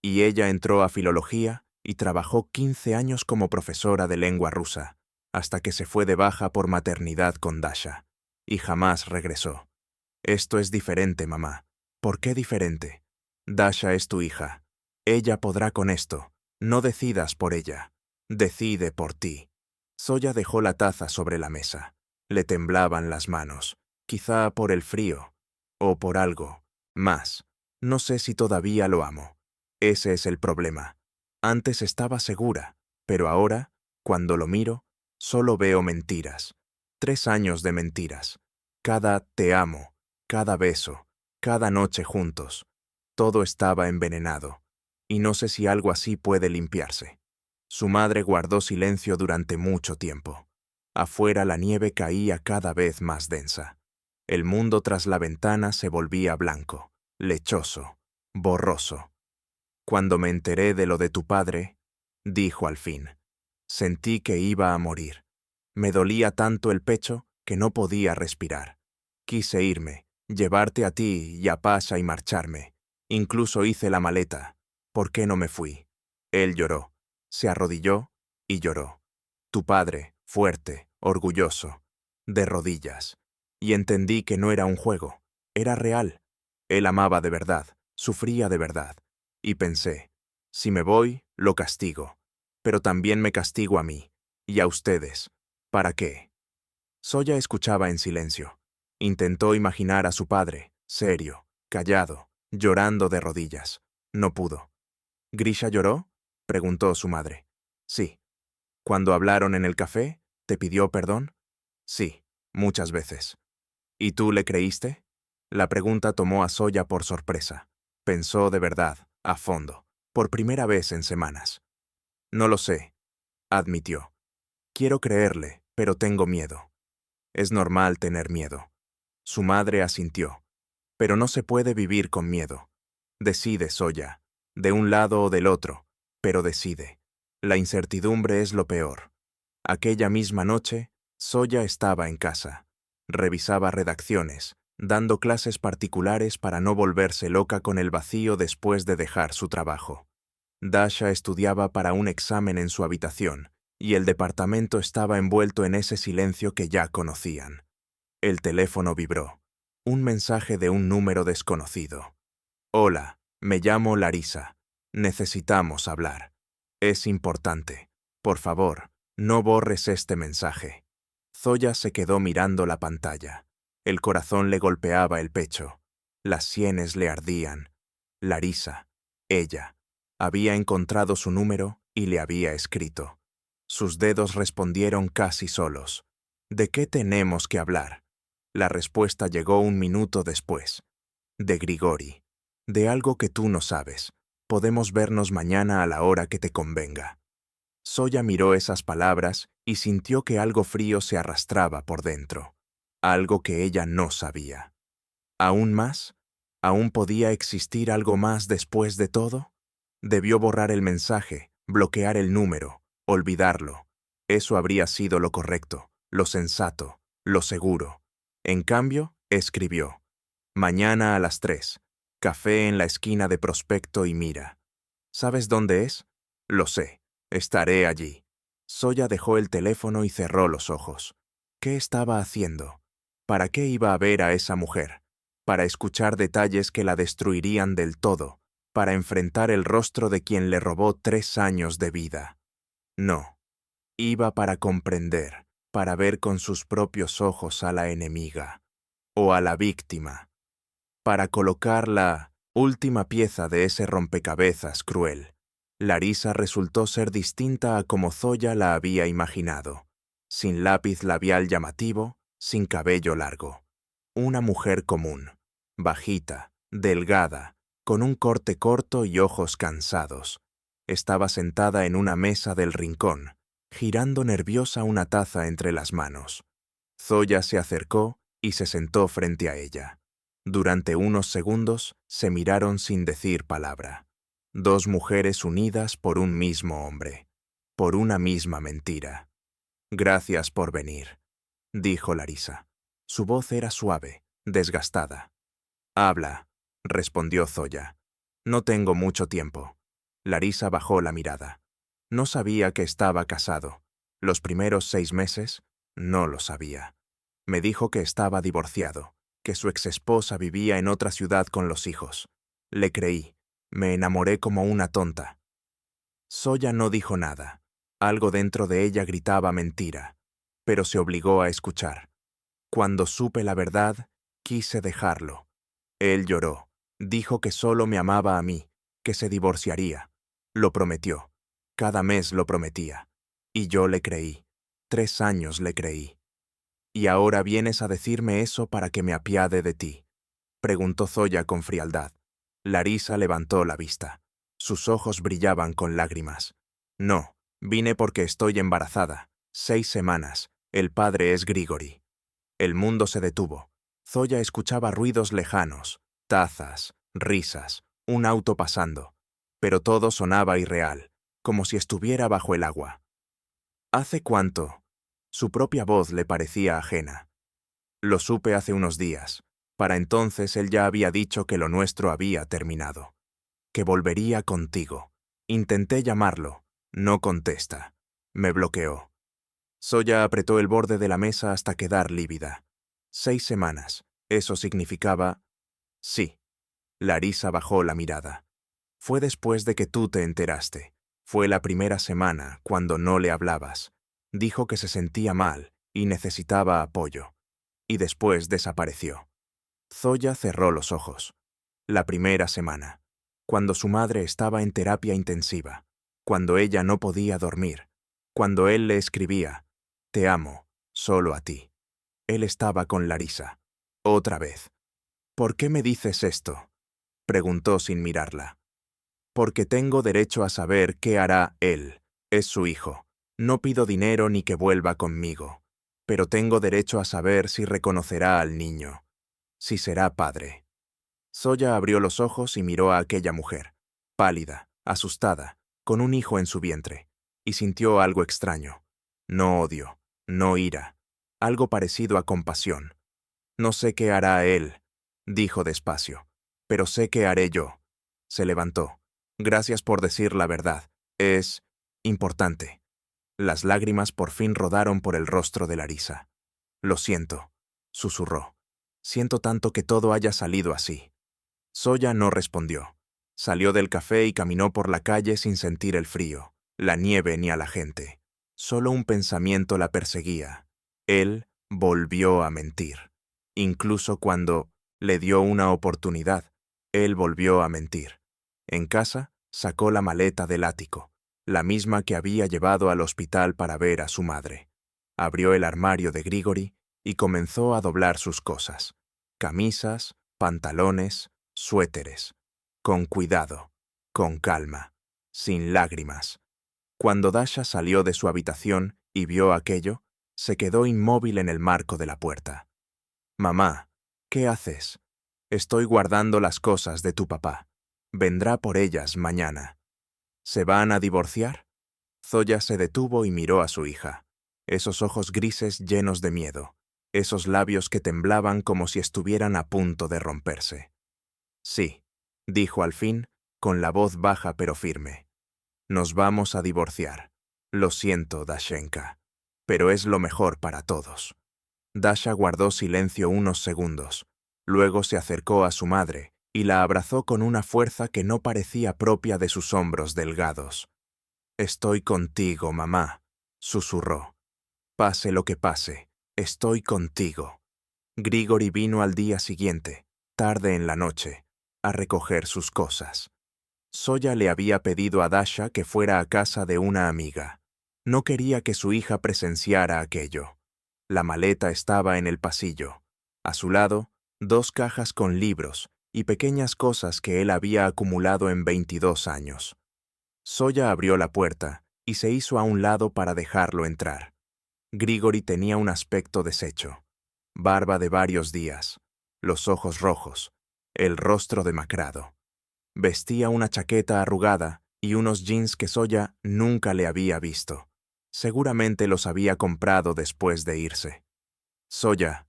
Y ella entró a filología y trabajó 15 años como profesora de lengua rusa, hasta que se fue de baja por maternidad con Dasha. Y jamás regresó. Esto es diferente, mamá. ¿Por qué diferente? Dasha es tu hija. Ella podrá con esto. No decidas por ella. Decide por ti. Soya dejó la taza sobre la mesa. Le temblaban las manos, quizá por el frío, o por algo más. No sé si todavía lo amo. Ese es el problema. Antes estaba segura, pero ahora, cuando lo miro, solo veo mentiras. 3 años de mentiras. Cada te amo, cada beso, cada noche juntos. Todo estaba envenenado, y no sé si algo así puede limpiarse. Su madre guardó silencio durante mucho tiempo. Afuera la nieve caía cada vez más densa. El mundo tras la ventana se volvía blanco, lechoso, borroso. Cuando me enteré de lo de tu padre, dijo al fin, sentí que iba a morir. Me dolía tanto el pecho que no podía respirar. Quise irme, llevarte a ti y a Pasha y marcharme. Incluso hice la maleta. ¿Por qué no me fui? Él lloró, se arrodilló y lloró. Tu padre, fuerte, orgulloso, de rodillas. Y entendí que no era un juego, era real. Él amaba de verdad, sufría de verdad. Y pensé, si me voy, lo castigo. Pero también me castigo a mí, y a ustedes. ¿Para qué? Soya escuchaba en silencio. Intentó imaginar a su padre, serio, callado, llorando de rodillas. No pudo. ¿Grisha lloró? Preguntó su madre. Sí. ¿Cuando hablaron en el café, te pidió perdón? Sí, muchas veces. ¿Y tú le creíste? La pregunta tomó a Soya por sorpresa. Pensó de verdad, a fondo, por primera vez en semanas. No lo sé, admitió. Quiero creerle, pero tengo miedo. Es normal tener miedo. Su madre asintió. Pero no se puede vivir con miedo. Decide, Soya, de un lado o del otro, pero decide. La incertidumbre es lo peor. Aquella misma noche, Soya estaba en casa. Revisaba redacciones, dando clases particulares para no volverse loca con el vacío después de dejar su trabajo. Dasha estudiaba para un examen en su habitación, y el departamento estaba envuelto en ese silencio que ya conocían. El teléfono vibró. Un mensaje de un número desconocido. Hola, me llamo Larisa. Necesitamos hablar. Es importante. Por favor, no borres este mensaje. Zoya se quedó mirando la pantalla. El corazón le golpeaba el pecho. Las sienes le ardían. Larisa, ella, había encontrado su número y le había escrito. Sus dedos respondieron casi solos. ¿De qué tenemos que hablar? La respuesta llegó un minuto después. De Grigori. De algo que tú no sabes. Podemos vernos mañana a la hora que te convenga. Soya miró esas palabras y sintió que algo frío se arrastraba por dentro. Algo que ella no sabía. ¿Aún más? ¿Aún podía existir algo más después de todo? Debió borrar el mensaje, bloquear el número, olvidarlo. Eso habría sido lo correcto, lo sensato, lo seguro. En cambio, escribió. Mañana a las 3. Café en la esquina de Prospecto y Mira. ¿Sabes dónde es? Lo sé. Estaré allí. Soya dejó el teléfono y cerró los ojos. ¿Qué estaba haciendo? ¿Para qué iba a ver a esa mujer? Para escuchar detalles que la destruirían del todo, para enfrentar el rostro de quien le robó 3 años de vida. No. Iba para comprender, para ver con sus propios ojos a la enemiga. o a la víctima, para colocar la última pieza de ese rompecabezas cruel. Larisa resultó ser distinta a como Zoya la había imaginado, sin lápiz labial llamativo, sin cabello largo. Una mujer común, bajita, delgada, con un corte corto y ojos cansados. Estaba sentada en una mesa del rincón, girando nerviosa una taza entre las manos. Zoya se acercó y se sentó frente a ella. Durante unos segundos se miraron sin decir palabra. Dos mujeres unidas por un mismo hombre, por una misma mentira. «Gracias por venir», dijo Larisa. Su voz era suave, desgastada. «Habla», respondió Zoya. «No tengo mucho tiempo». Larisa bajó la mirada. No sabía que estaba casado. Los primeros 6 meses, no lo sabía. Me dijo que estaba divorciado, que su exesposa vivía en otra ciudad con los hijos. Le creí. Me enamoré como una tonta. Zoya no dijo nada. Algo dentro de ella gritaba mentira, pero se obligó a escuchar. Cuando supe la verdad, quise dejarlo. Él lloró. Dijo que solo me amaba a mí, que se divorciaría. Lo prometió. Cada mes lo prometía. Y yo le creí. 3 años le creí. «¿Y ahora vienes a decirme eso para que me apiade de ti?», preguntó Zoya con frialdad. Larisa levantó la vista. Sus ojos brillaban con lágrimas. «No, vine porque estoy embarazada. 6 semanas. El padre es Grigori». El mundo se detuvo. Zoya escuchaba ruidos lejanos, tazas, risas, un auto pasando. Pero todo sonaba irreal, como si estuviera bajo el agua. «¿Hace cuánto?». Su propia voz le parecía ajena. «Lo supe hace unos días. Para entonces él ya había dicho que lo nuestro había terminado. Que volvería contigo. Intenté llamarlo. No contesta. Me bloqueó». Zoya apretó el borde de la mesa hasta quedar lívida. 6 semanas. Eso significaba... Sí. Larisa bajó la mirada. «Fue después de que tú te enteraste. Fue la primera semana, cuando no le hablabas. Dijo que se sentía mal y necesitaba apoyo. Y después desapareció». Zoya cerró los ojos. La primera semana, cuando su madre estaba en terapia intensiva, cuando ella no podía dormir, cuando él le escribía: «Te amo, solo a ti». Él estaba con Larisa. Otra vez. «¿Por qué me dices esto?», preguntó sin mirarla. «Porque tengo derecho a saber qué hará él. Es su hijo. No pido dinero ni que vuelva conmigo. Pero tengo derecho a saber si reconocerá al niño, si será padre». Zoya abrió los ojos y miró a aquella mujer, pálida, asustada, con un hijo en su vientre, y sintió algo extraño. No odio, no ira, algo parecido a compasión. «No sé qué hará él», dijo despacio, «pero sé qué haré yo». Se levantó. «Gracias por decir la verdad. Es importante». Las lágrimas por fin rodaron por el rostro de Larisa. «Lo siento», susurró. «Siento tanto que todo haya salido así». Zoya no respondió. Salió del café y caminó por la calle sin sentir el frío, la nieve ni a la gente. Solo un pensamiento la perseguía. Él volvió a mentir. Incluso cuando le dio una oportunidad, él volvió a mentir. En casa, sacó la maleta del ático, la misma que había llevado al hospital para ver a su madre. Abrió el armario de Grigori y comenzó a doblar sus cosas. Camisas, pantalones, suéteres. Con cuidado, con calma, sin lágrimas. Cuando Dasha salió de su habitación y vio aquello, se quedó inmóvil en el marco de la puerta. «Mamá, ¿qué haces?». «Estoy guardando las cosas de tu papá. Vendrá por ellas mañana». «¿Se van a divorciar?». Zoya se detuvo y miró a su hija. Esos ojos grises llenos de miedo, esos labios que temblaban como si estuvieran a punto de romperse. «Sí», dijo al fin, con la voz baja pero firme. «Nos vamos a divorciar. Lo siento, Dashenka, pero es lo mejor para todos». Dasha guardó silencio unos segundos. Luego se acercó a su madre y la abrazó con una fuerza que no parecía propia de sus hombros delgados. «Estoy contigo, mamá», susurró. «Pase lo que pase, estoy contigo». Grigori vino al día siguiente, tarde en la noche, a recoger sus cosas. Zoya le había pedido a Dasha que fuera a casa de una amiga. No quería que su hija presenciara aquello. La maleta estaba en el pasillo. A su lado, 2 cajas con libros y pequeñas cosas que él había acumulado en 22 años. Zoya abrió la puerta y se hizo a un lado para dejarlo entrar. Grigori tenía un aspecto deshecho. Barba de varios días, los ojos rojos, el rostro demacrado. Vestía una chaqueta arrugada y unos jeans que Zoya nunca le había visto. Seguramente los había comprado después de irse. «Zoya»,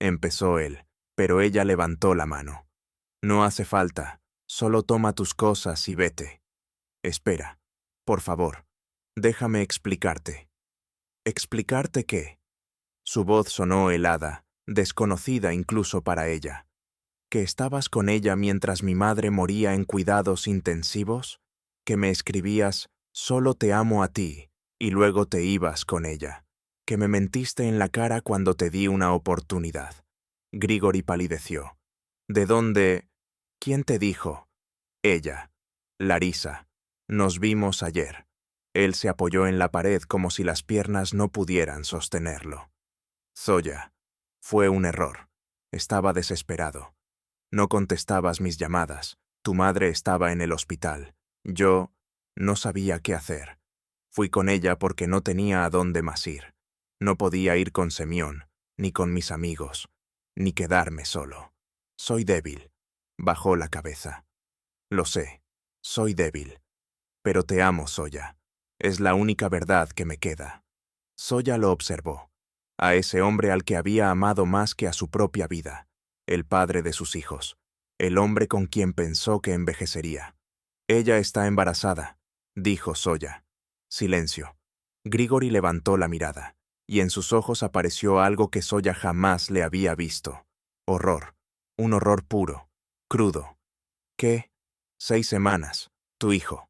empezó él, pero ella levantó la mano. «No hace falta, solo toma tus cosas y vete». «Espera, por favor, déjame explicarte». «¿Explicarte qué?» Su voz sonó helada, desconocida incluso para ella. ¿Que estabas con ella mientras mi madre moría en cuidados intensivos? ¿Que me escribías, solo te amo a ti, y luego te ibas con ella? ¿Que me mentiste en la cara cuando te di una oportunidad? Grigori palideció. ¿De dónde? ¿Quién te dijo? Ella. Larisa. Nos vimos ayer. Él se apoyó en la pared como si las piernas no pudieran sostenerlo. Zoya. Fue un error. Estaba desesperado. No contestabas mis llamadas. Tu madre estaba en el hospital. Yo no sabía qué hacer. Fui con ella porque no tenía a dónde más ir. No podía ir con Semyon, ni con mis amigos, ni quedarme solo. Soy débil. Bajó la cabeza. Lo sé. Soy débil. Pero te amo, Zoya. Es la única verdad que me queda. Zoya lo observó. A ese hombre al que había amado más que a su propia vida, el padre de sus hijos, el hombre con quien pensó que envejecería. Ella está embarazada, dijo Zoya. Silencio. Grigori levantó la mirada, y en sus ojos apareció algo que Zoya jamás le había visto. Horror. Un horror puro, crudo. ¿Qué? 6 semanas. Tu hijo.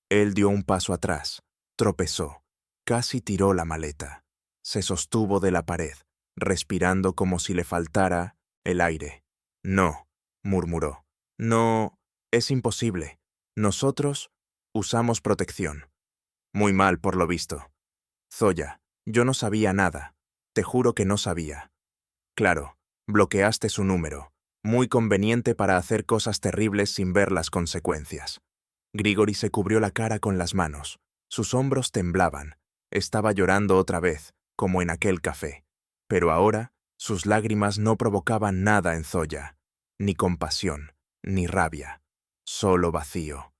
Él dio un paso atrás, tropezó, casi tiró la maleta. Se sostuvo de la pared, respirando como si le faltara el aire. No, murmuró. No, es imposible. Nosotros usamos protección. Muy mal, por lo visto. Zoya, yo no sabía nada. Te juro que no sabía. Claro, bloqueaste su número. Muy conveniente para hacer cosas terribles sin ver las consecuencias. Grigori se cubrió la cara con las manos. Sus hombros temblaban. Estaba llorando otra vez, como en aquel café. Pero ahora, sus lágrimas no provocaban nada en Zoya. Ni compasión, ni rabia. Solo vacío.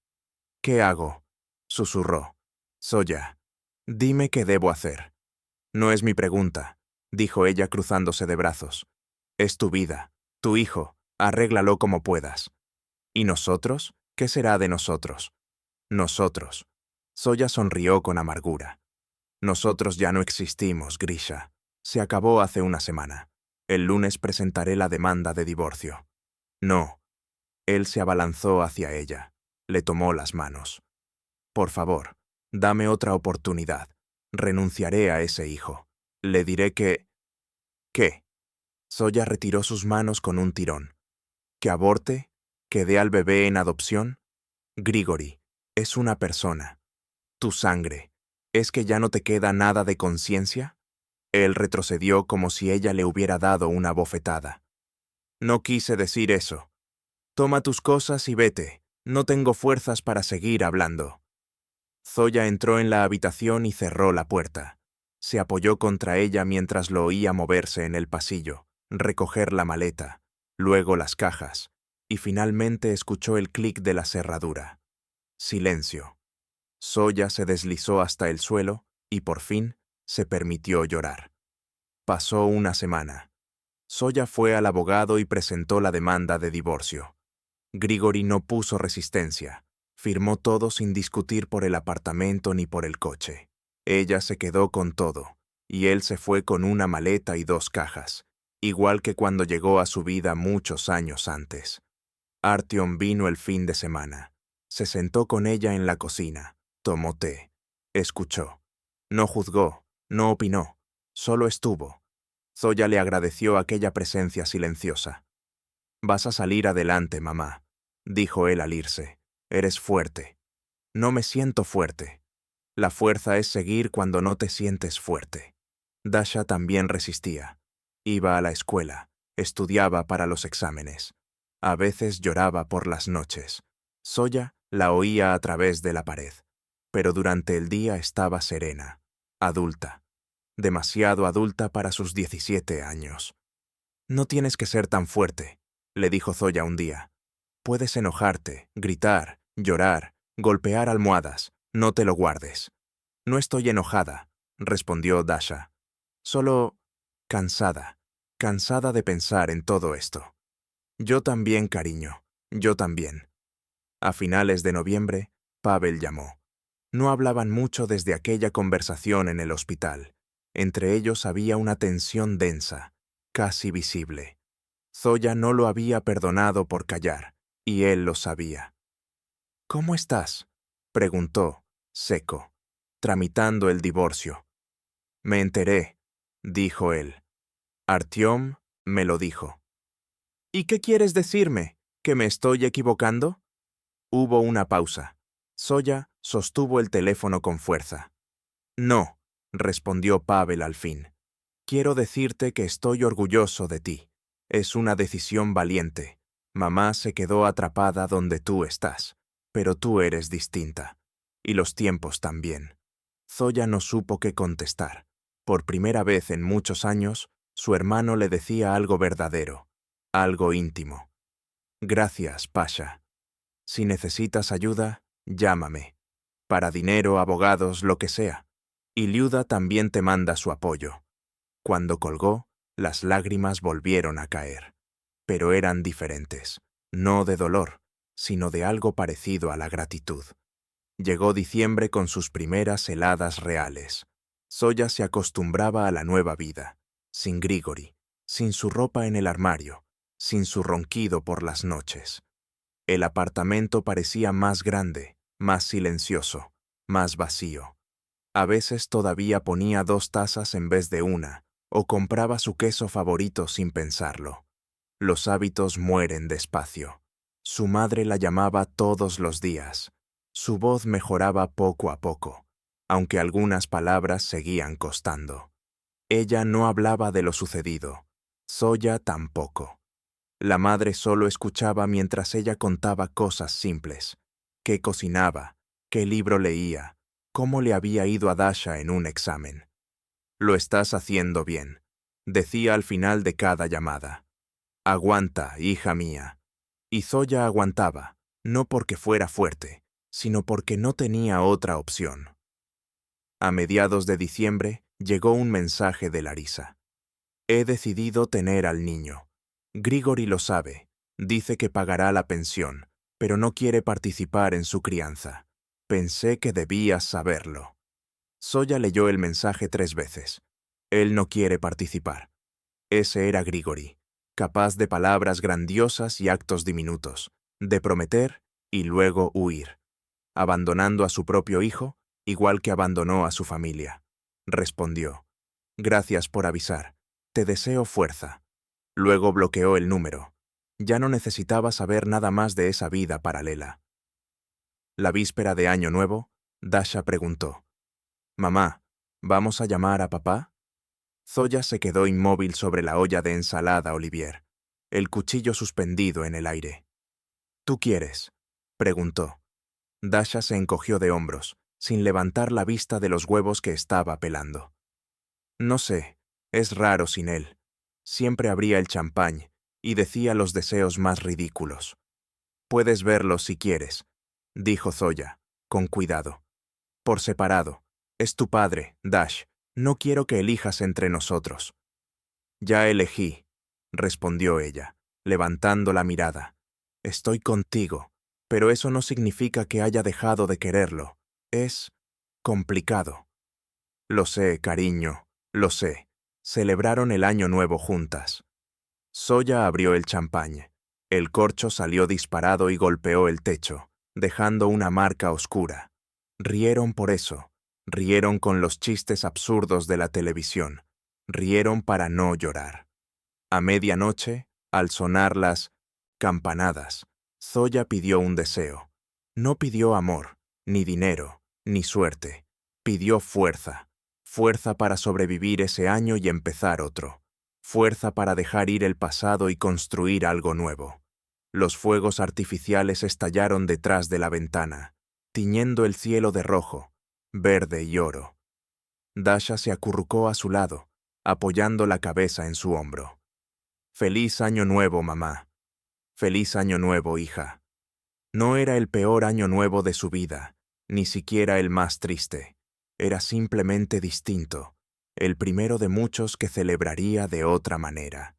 «¿Qué hago?», susurró. «Zoya, dime qué debo hacer». «No es mi pregunta», dijo ella cruzándose de brazos. «Es tu vida, tu hijo, arréglalo como puedas». «¿Y nosotros? ¿Qué será de nosotros?» «Nosotros». Zoya sonrió con amargura. «Nosotros ya no existimos, Grisha. Se acabó hace una semana. El lunes presentaré la demanda de divorcio». «No». Él se abalanzó hacia ella. Le tomó las manos. «Por favor, dame otra oportunidad. Renunciaré a ese hijo. Le diré que...» «¿Qué?». Zoya retiró sus manos con un tirón. «¿Que aborte? ¿Que dé al bebé en adopción? Grigori, es una persona. Tu sangre. ¿Es que ya no te queda nada de conciencia?» Él retrocedió como si ella le hubiera dado una bofetada. «No quise decir eso. Toma tus cosas y vete. No tengo fuerzas para seguir hablando». Zoya entró en la habitación y cerró la puerta. Se apoyó contra ella mientras lo oía moverse en el pasillo, recoger la maleta, luego las cajas, y finalmente escuchó el clic de la cerradura. Silencio. Zoya se deslizó hasta el suelo y por fin se permitió llorar. Pasó una semana. Zoya fue al abogado y presentó la demanda de divorcio. Grigori no puso resistencia. Firmó todo sin discutir por el apartamento ni por el coche. Ella se quedó con todo, y él se fue con una maleta y 2 cajas, igual que cuando llegó a su vida muchos años antes. Artyom vino el fin de semana. Se sentó con ella en la cocina, tomó té, escuchó. No juzgó, no opinó, solo estuvo. Zoya le agradeció aquella presencia silenciosa. «Vas a salir adelante, mamá», dijo él al irse. «Eres fuerte». «No me siento fuerte». «La fuerza es seguir cuando no te sientes fuerte». Dasha también resistía. Iba a la escuela, estudiaba para los exámenes. A veces lloraba por las noches. Zoya la oía a través de la pared, pero durante el día estaba serena, adulta, demasiado adulta para sus 17 años. «No tienes que ser tan fuerte», le dijo Zoya un día. «Puedes enojarte, gritar, llorar, golpear almohadas, no te lo guardes». «No estoy enojada», respondió Dasha. «Solo cansada, cansada de pensar en todo esto». «Yo también, cariño, yo también». A finales de noviembre, Pavel llamó. No hablaban mucho desde aquella conversación en el hospital. Entre ellos había una tensión densa, casi visible. Zoya no lo había perdonado por callar, y él lo sabía. «¿Cómo estás?», preguntó, seco, tramitando el divorcio. «Me enteré», dijo él. «Artyom me lo dijo». «¿Y qué quieres decirme? ¿Que me estoy equivocando?». Hubo una pausa. Zoya sostuvo el teléfono con fuerza. «No», respondió Pavel al fin. «Quiero decirte que estoy orgulloso de ti. Es una decisión valiente. Mamá se quedó atrapada donde tú estás, pero tú eres distinta. Y los tiempos también». Zoya no supo qué contestar. Por primera vez en muchos años, su hermano le decía algo verdadero, algo íntimo. «Gracias, Pasha. Si necesitas ayuda, llámame. Para dinero, abogados, lo que sea. Y Liuda también te manda su apoyo». Cuando colgó, las lágrimas volvieron a caer. Pero eran diferentes, no de dolor, sino de algo parecido a la gratitud. Llegó diciembre con sus primeras heladas reales. Zoya se acostumbraba a la nueva vida, sin Grigori, sin su ropa en el armario, sin su ronquido por las noches. El apartamento parecía más grande, más silencioso, más vacío. A veces todavía ponía 2 tazas en vez de una, o compraba su queso favorito sin pensarlo. Los hábitos mueren despacio. Su madre la llamaba todos los días. Su voz mejoraba poco a poco, aunque algunas palabras seguían costando. Ella no hablaba de lo sucedido. Zoya tampoco. La madre solo escuchaba mientras ella contaba cosas simples. Qué cocinaba, qué libro leía, cómo le había ido a Dasha en un examen. «Lo estás haciendo bien», decía al final de cada llamada. «Aguanta, hija mía». Y Zoya aguantaba, no porque fuera fuerte, sino porque no tenía otra opción. A mediados de diciembre llegó un mensaje de Larisa. «He decidido tener al niño. Grigori lo sabe, dice que pagará la pensión, pero no quiere participar en su crianza. Pensé que debías saberlo». Zoya leyó el mensaje 3 veces. Él no quiere participar. Ese era Grigori, capaz de palabras grandiosas y actos diminutos, de prometer y luego huir, abandonando a su propio hijo, igual que abandonó a su familia. Respondió: «Gracias por avisar. Te deseo fuerza». Luego bloqueó el número. Ya no necesitaba saber nada más de esa vida paralela. La víspera de Año Nuevo, Dasha preguntó: «Mamá, ¿vamos a llamar a papá?». Zoya se quedó inmóvil sobre la olla de ensalada Olivier, el cuchillo suspendido en el aire. «¿Tú quieres?», preguntó. Dasha se encogió de hombros, sin levantar la vista de los huevos que estaba pelando. «No sé, es raro sin él. Siempre abría el champán y decía los deseos más ridículos». «Puedes verlo si quieres», dijo Zoya, con cuidado. «Por separado. Es tu padre, Dash. No quiero que elijas entre nosotros». «Ya elegí», respondió ella, levantando la mirada. «Estoy contigo, pero eso no significa que haya dejado de quererlo. Es complicado». «Lo sé, cariño, lo sé». Celebraron el Año Nuevo juntas. Zoya abrió el champán. El corcho salió disparado y golpeó el techo, dejando una marca oscura. Rieron por eso. Rieron con los chistes absurdos de la televisión. Rieron para no llorar. A medianoche, al sonar las campanadas, Zoya pidió un deseo. No pidió amor, ni dinero, ni suerte. Pidió fuerza. Fuerza para sobrevivir ese año y empezar otro. Fuerza para dejar ir el pasado y construir algo nuevo. Los fuegos artificiales estallaron detrás de la ventana, tiñendo el cielo de rojo, verde y oro. Dasha se acurrucó a su lado, apoyando la cabeza en su hombro. «Feliz año nuevo, mamá. Feliz año nuevo, hija». No era el peor año nuevo de su vida, ni siquiera el más triste. Era simplemente distinto, el primero de muchos que celebraría de otra manera.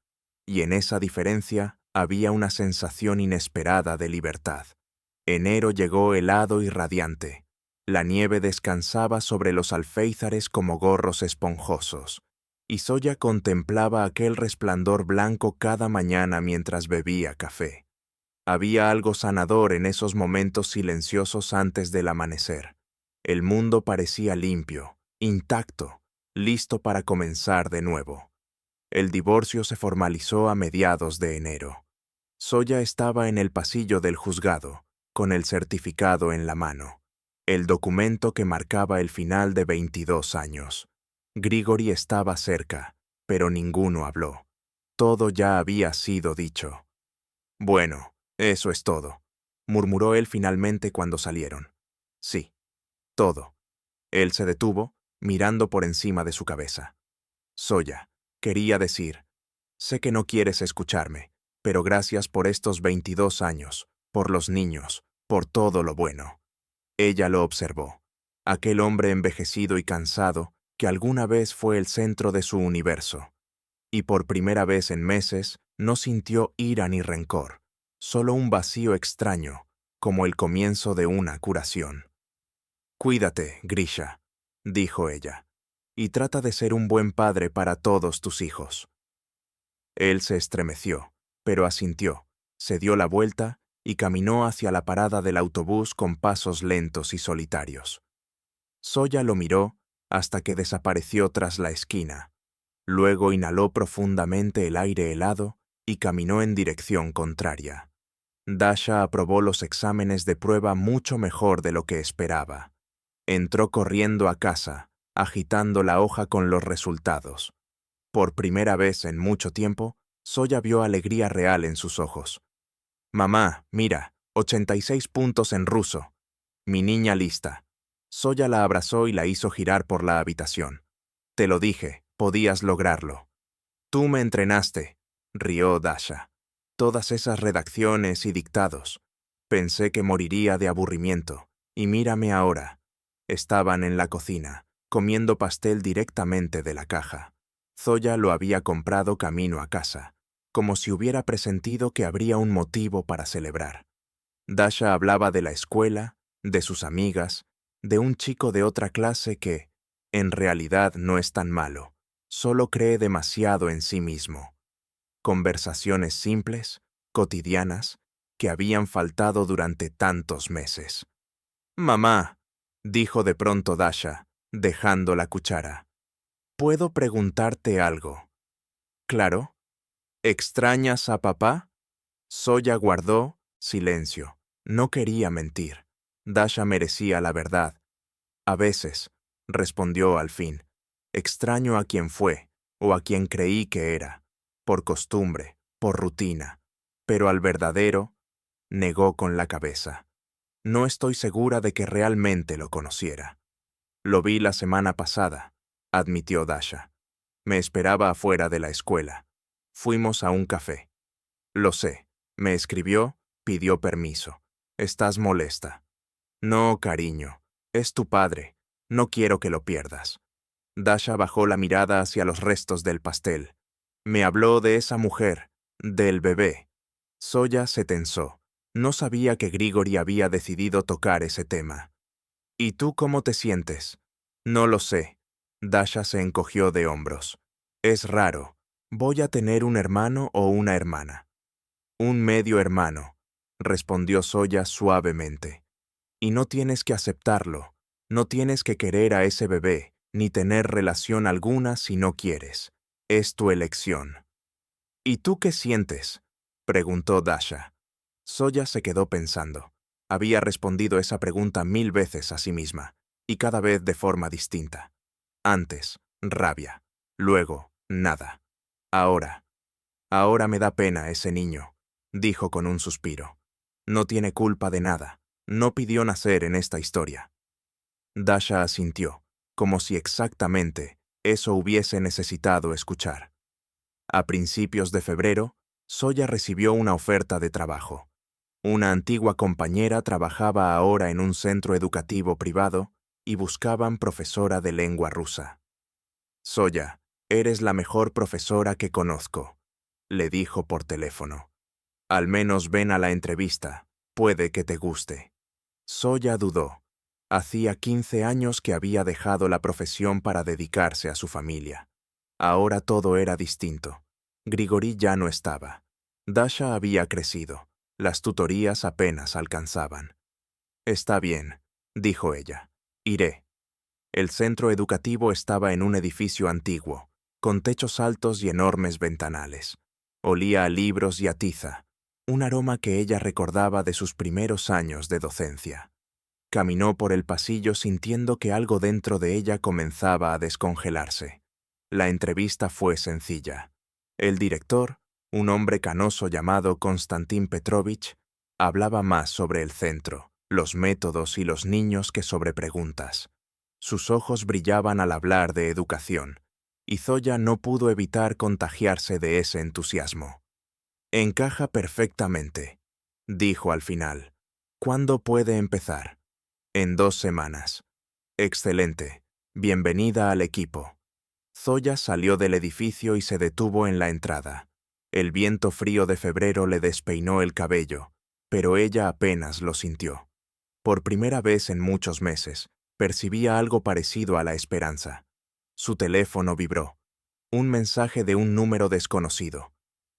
Y en esa diferencia había una sensación inesperada de libertad. Enero llegó helado y radiante. La nieve descansaba sobre los alféizares como gorros esponjosos, y Zoya contemplaba aquel resplandor blanco cada mañana mientras bebía café. Había algo sanador en esos momentos silenciosos antes del amanecer. El mundo parecía limpio, intacto, listo para comenzar de nuevo. El divorcio se formalizó a mediados de enero. Zoya estaba en el pasillo del juzgado, con el certificado en la mano, el documento que marcaba el final de 22 años. Grigori estaba cerca, pero ninguno habló. Todo ya había sido dicho. «Bueno, eso es todo», murmuró él finalmente cuando salieron. «Sí, todo». Él se detuvo, mirando por encima de su cabeza. «Zoya, quería decir, sé que no quieres escucharme, pero gracias por estos 22 años, por los niños, por todo lo bueno». Ella lo observó. Aquel hombre envejecido y cansado que alguna vez fue el centro de su universo. Y por primera vez en meses no sintió ira ni rencor, solo un vacío extraño, como el comienzo de una curación. «Cuídate, Grisha», dijo ella, «y trata de ser un buen padre para todos tus hijos». Él se estremeció, pero asintió, se dio la vuelta y caminó hacia la parada del autobús con pasos lentos y solitarios. Zoya lo miró hasta que desapareció tras la esquina. Luego inhaló profundamente el aire helado y caminó en dirección contraria. Dasha aprobó los exámenes de prueba mucho mejor de lo que esperaba. Entró corriendo a casa, agitando la hoja con los resultados. Por primera vez en mucho tiempo, Zoya vio alegría real en sus ojos. «Mamá, mira, 86 puntos en ruso. Mi niña lista». Zoya la abrazó y la hizo girar por la habitación. «Te lo dije, podías lograrlo». «Tú me entrenaste», rió Dasha. «Todas esas redacciones y dictados. Pensé que moriría de aburrimiento, y mírame ahora». Estaban en la cocina, comiendo pastel directamente de la caja. Zoya lo había comprado camino a casa, como si hubiera presentido que habría un motivo para celebrar. Dasha hablaba de la escuela, de sus amigas, de un chico de otra clase que, en realidad, no es tan malo, solo cree demasiado en sí mismo. Conversaciones simples, cotidianas, que habían faltado durante tantos meses. «Mamá», dijo de pronto Dasha, dejando la cuchara, «¿puedo preguntarte algo?» «Claro». «¿Extrañas a papá?» Zoya guardó silencio. No quería mentir. Dasha merecía la verdad. «A veces», respondió al fin. «Extraño a quien fue, o a quien creí que era, por costumbre, por rutina. Pero al verdadero», negó con la cabeza. «No estoy segura de que realmente lo conociera». «Lo vi la semana pasada», admitió Dasha. «Me esperaba afuera de la escuela. Fuimos a un café». «Lo sé. Me escribió, pidió permiso. Estás molesta». «No, cariño. Es tu padre. No quiero que lo pierdas». Dasha bajó la mirada hacia los restos del pastel. «Me habló de esa mujer, del bebé». Zoya se tensó. No sabía que Grigori había decidido tocar ese tema. «¿Y tú cómo te sientes?» «No lo sé». Dasha se encogió de hombros. «Es raro. Voy a tener un hermano o una hermana». «Un medio hermano», respondió Zoya suavemente. «Y no tienes que aceptarlo. No tienes que querer a ese bebé, ni tener relación alguna si no quieres. Es tu elección. ¿Y tú qué sientes?, preguntó Dasha. Zoya se quedó pensando. Había respondido esa pregunta 1000 veces a sí misma, y cada vez de forma distinta. Antes, rabia. Luego, nada. Ahora me da pena ese niño, dijo con un suspiro. No tiene culpa de nada. No pidió nacer en esta historia. Dasha asintió, como si exactamente eso hubiese necesitado escuchar. A principios de febrero, Zoya recibió una oferta de trabajo. Una antigua compañera trabajaba ahora en un centro educativo privado y buscaban profesora de lengua rusa. Zoya, eres la mejor profesora que conozco, le dijo por teléfono. Al menos ven a la entrevista, puede que te guste. Zoya dudó. Hacía 15 años que había dejado la profesión para dedicarse a su familia. Ahora todo era distinto. Grigori ya no estaba. Dasha había crecido. Las tutorías apenas alcanzaban. Está bien, dijo ella. Iré. El centro educativo estaba en un edificio antiguo, con techos altos y enormes ventanales. Olía a libros y a tiza, un aroma que ella recordaba de sus primeros años de docencia. Caminó por el pasillo sintiendo que algo dentro de ella comenzaba a descongelarse. La entrevista fue sencilla. El director, un hombre canoso llamado Konstantin Petrovich, hablaba más sobre el centro, los métodos y los niños que sobre preguntas. Sus ojos brillaban al hablar de educación, y Zoya no pudo evitar contagiarse de ese entusiasmo. Encaja perfectamente, dijo al final. ¿Cuándo puede empezar? En 2 semanas. Excelente. Bienvenida al equipo. Zoya salió del edificio y se detuvo en la entrada. El viento frío de febrero le despeinó el cabello, pero ella apenas lo sintió. Por primera vez en muchos meses, percibía algo parecido a la esperanza. Su teléfono vibró. Un mensaje de un número desconocido.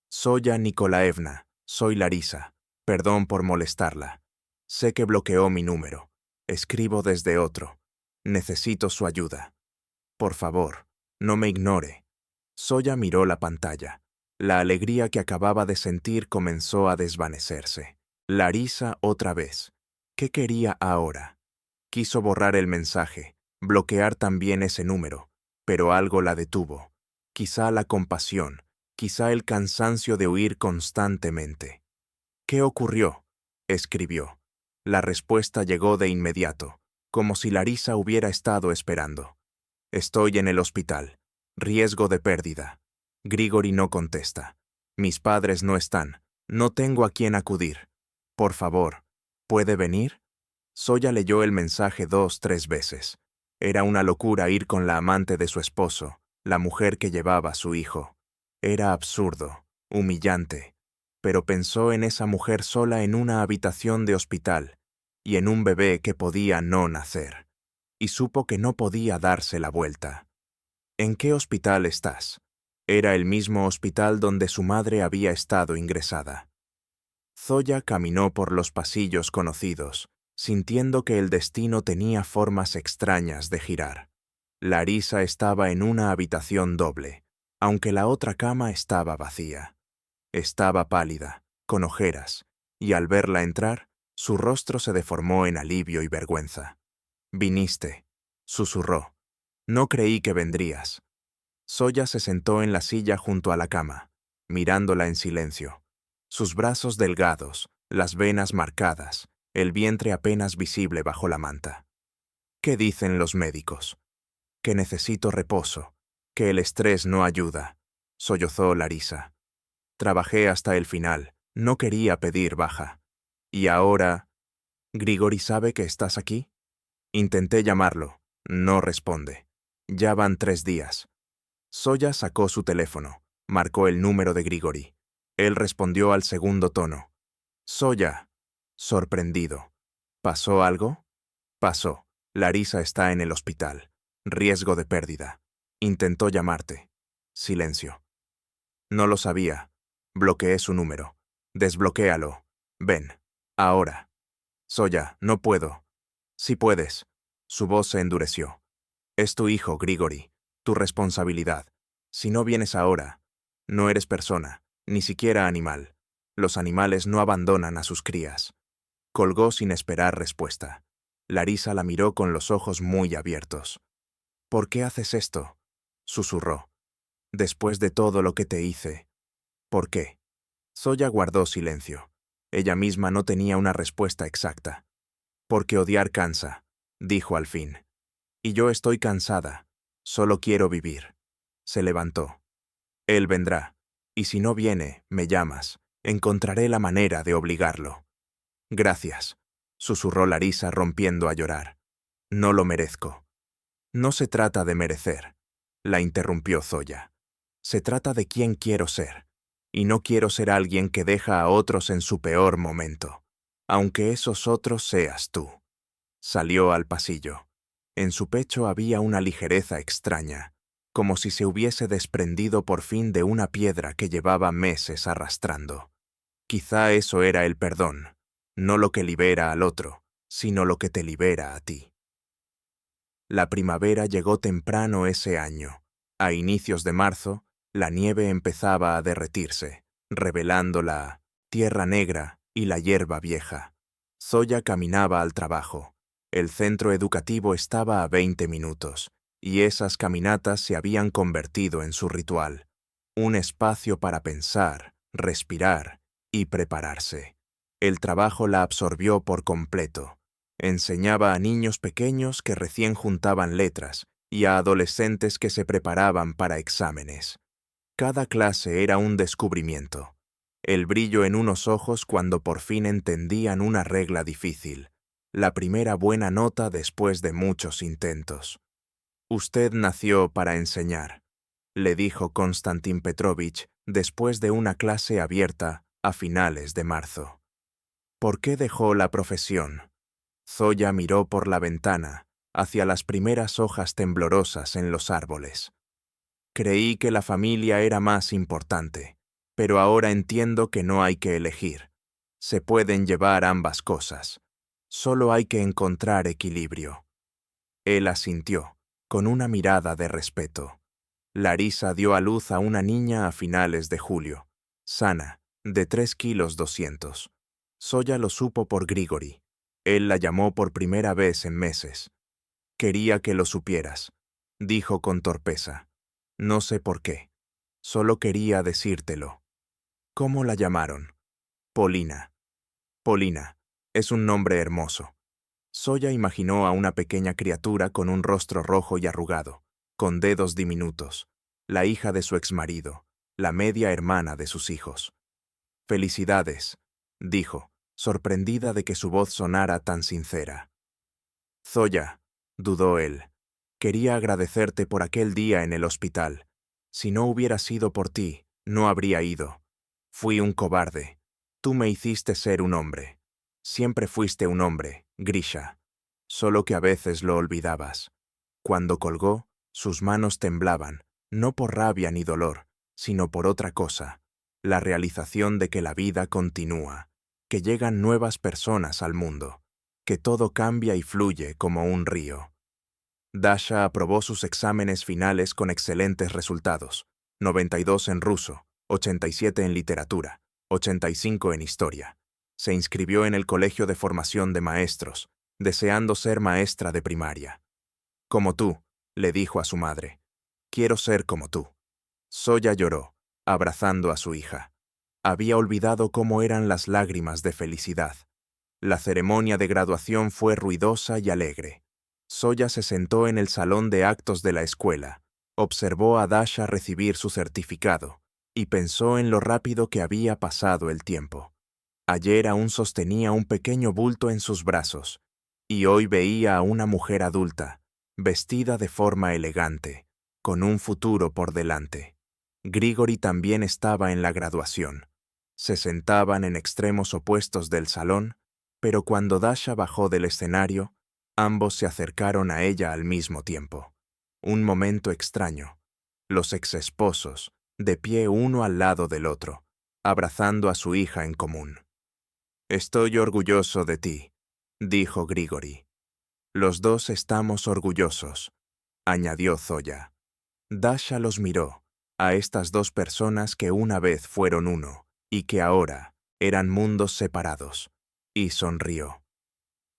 Zoya Nikolaevna, soy Larisa. Perdón por molestarla. Sé que bloqueó mi número. Escribo desde otro. Necesito su ayuda. Por favor, no me ignore. Zoya miró la pantalla. La alegría que acababa de sentir comenzó a desvanecerse. Larisa otra vez. ¿Qué quería ahora? Quiso borrar el mensaje, bloquear también ese número, pero algo la detuvo. Quizá la compasión, quizá el cansancio de huir constantemente. ¿Qué ocurrió?, escribió. La respuesta llegó de inmediato, como si Larisa hubiera estado esperando. Estoy en el hospital. Riesgo de pérdida. Grigori no contesta. Mis padres no están. No tengo a quién acudir. Por favor, ¿puede venir? Zoya leyó el mensaje 2, 3 veces. Era una locura ir con la amante de su esposo, la mujer que llevaba a su hijo. Era absurdo, humillante, pero pensó en esa mujer sola en una habitación de hospital y en un bebé que podía no nacer, y supo que no podía darse la vuelta. ¿En qué hospital estás? Era el mismo hospital donde su madre había estado ingresada. Zoya caminó por los pasillos conocidos, sintiendo que el destino tenía formas extrañas de girar. Larisa estaba en una habitación doble, aunque la otra cama estaba vacía. Estaba pálida, con ojeras, y al verla entrar, su rostro se deformó en alivio y vergüenza. «Viniste», susurró. «No creí que vendrías». Zoya se sentó en la silla junto a la cama, mirándola en silencio. Sus brazos delgados, las venas marcadas, el vientre apenas visible bajo la manta. ¿Qué dicen los médicos? Que necesito reposo, que el estrés no ayuda, sollozó Larisa. Trabajé hasta el final, no quería pedir baja. Y ahora... ¿Grigori sabe que estás aquí? Intenté llamarlo, no responde. Ya van 3 días. Zoya sacó su teléfono, marcó el número de Grigori. Él respondió al segundo tono. Zoya, sorprendido. ¿Pasó algo? Pasó. Larisa está en el hospital. Riesgo de pérdida. Intentó llamarte. Silencio. No lo sabía. Bloqueé su número. Desbloquéalo. Ven. Ahora. Zoya, no puedo. Sí puedes. Su voz se endureció. Es tu hijo, Grigori, tu responsabilidad. Si no vienes ahora, no eres persona, ni siquiera animal. Los animales no abandonan a sus crías. Colgó sin esperar respuesta. Larisa la miró con los ojos muy abiertos. ¿Por qué haces esto?, susurró. Después de todo lo que te hice. ¿Por qué? Zoya guardó silencio. Ella misma no tenía una respuesta exacta. Porque odiar cansa, dijo al fin. Y yo estoy cansada. Solo quiero vivir. Se levantó. Él vendrá. Y si no viene, me llamas. Encontraré la manera de obligarlo. Gracias, susurró Larisa rompiendo a llorar. No lo merezco. No se trata de merecer, la interrumpió Zoya. Se trata de quién quiero ser. Y no quiero ser alguien que deja a otros en su peor momento, aunque esos otros seas tú. Salió al pasillo. En su pecho había una ligereza extraña, como si se hubiese desprendido por fin de una piedra que llevaba meses arrastrando. Quizá eso era el perdón, no lo que libera al otro, sino lo que te libera a ti. La primavera llegó temprano ese año. A inicios de marzo, la nieve empezaba a derretirse, revelando la tierra negra y la hierba vieja. Zoya caminaba al trabajo. El centro educativo estaba a 20 minutos, y esas caminatas se habían convertido en su ritual. Un espacio para pensar, respirar y prepararse. El trabajo la absorbió por completo. Enseñaba a niños pequeños que recién juntaban letras y a adolescentes que se preparaban para exámenes. Cada clase era un descubrimiento. El brillo en unos ojos cuando por fin entendían una regla difícil. La primera buena nota después de muchos intentos. Usted nació para enseñar, le dijo Konstantin Petrovich después de una clase abierta a finales de marzo. ¿Por qué dejó la profesión? Zoya miró por la ventana, hacia las primeras hojas temblorosas en los árboles. Creí que la familia era más importante, pero ahora entiendo que no hay que elegir. Se pueden llevar ambas cosas. Solo hay que encontrar equilibrio. Él asintió, con una mirada de respeto. Larisa dio a luz a una niña a finales de julio, sana, de 3,2 kilos. Zoya lo supo por Grigori. Él la llamó por primera vez en meses. Quería que lo supieras, dijo con torpeza. No sé por qué. Solo quería decírtelo. ¿Cómo la llamaron? Polina. Polina. Es un nombre hermoso. Zoya imaginó a una pequeña criatura con un rostro rojo y arrugado, con dedos diminutos, la hija de su exmarido, la media hermana de sus hijos. Felicidades, dijo, sorprendida de que su voz sonara tan sincera. Zoya, dudó él, quería agradecerte por aquel día en el hospital. Si no hubiera sido por ti, no habría ido. Fui un cobarde. Tú me hiciste ser un hombre. Siempre fuiste un hombre, Grisha. Solo que a veces lo olvidabas. Cuando colgó, sus manos temblaban, no por rabia ni dolor, sino por otra cosa, la realización de que la vida continúa, que llegan nuevas personas al mundo, que todo cambia y fluye como un río. Dasha aprobó sus exámenes finales con excelentes resultados, 92 en ruso, 87 en literatura, 85 en historia. Se inscribió en el Colegio de Formación de Maestros, deseando ser maestra de primaria. Como tú, le dijo a su madre. Quiero ser como tú. Zoya lloró, abrazando a su hija. Había olvidado cómo eran las lágrimas de felicidad. La ceremonia de graduación fue ruidosa y alegre. Zoya se sentó en el salón de actos de la escuela, observó a Dasha recibir su certificado y pensó en lo rápido que había pasado el tiempo. Ayer aún sostenía un pequeño bulto en sus brazos, y hoy veía a una mujer adulta, vestida de forma elegante, con un futuro por delante. Grigori también estaba en la graduación. Se sentaban en extremos opuestos del salón, pero cuando Dasha bajó del escenario, ambos se acercaron a ella al mismo tiempo. Un momento extraño. Los exesposos, de pie uno al lado del otro, abrazando a su hija en común. «Estoy orgulloso de ti», dijo Grigori. «Los dos estamos orgullosos. añadió Zoya. Dasha los miró, a estas dos personas que una vez fueron uno, y que ahora eran mundos separados, y sonrió.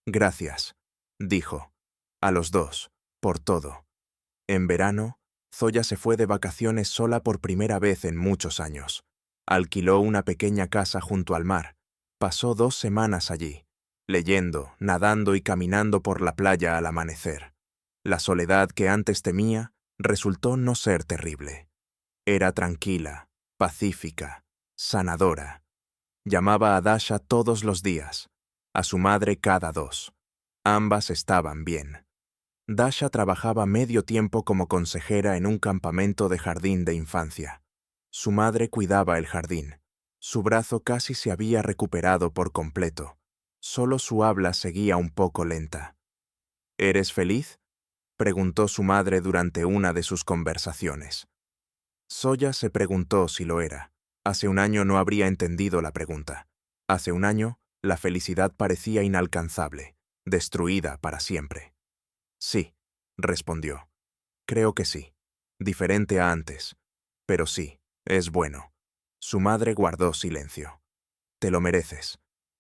Gracias, dijo, a los dos, por todo. En verano, Zoya se fue de vacaciones sola por primera vez en muchos años. Alquiló una pequeña casa junto al mar. Pasó 2 semanas allí, leyendo, nadando y caminando por la playa al amanecer. La soledad que antes temía resultó no ser terrible. Era tranquila, pacífica, sanadora. Llamaba a Dasha todos los días, a su madre cada 2. Ambas estaban bien. Dasha trabajaba medio tiempo como consejera en un campamento de jardín de infancia. Su madre cuidaba el jardín. Su brazo casi se había recuperado por completo. Solo su habla seguía un poco lenta. ¿Eres feliz?, preguntó su madre durante una de sus conversaciones. Zoya se preguntó si lo era. Hace un año no habría entendido la pregunta. Hace un año, la felicidad parecía inalcanzable, destruida para siempre. Sí, respondió. Creo que sí. Diferente a antes. Pero sí, es bueno. Su madre guardó silencio. Te lo mereces.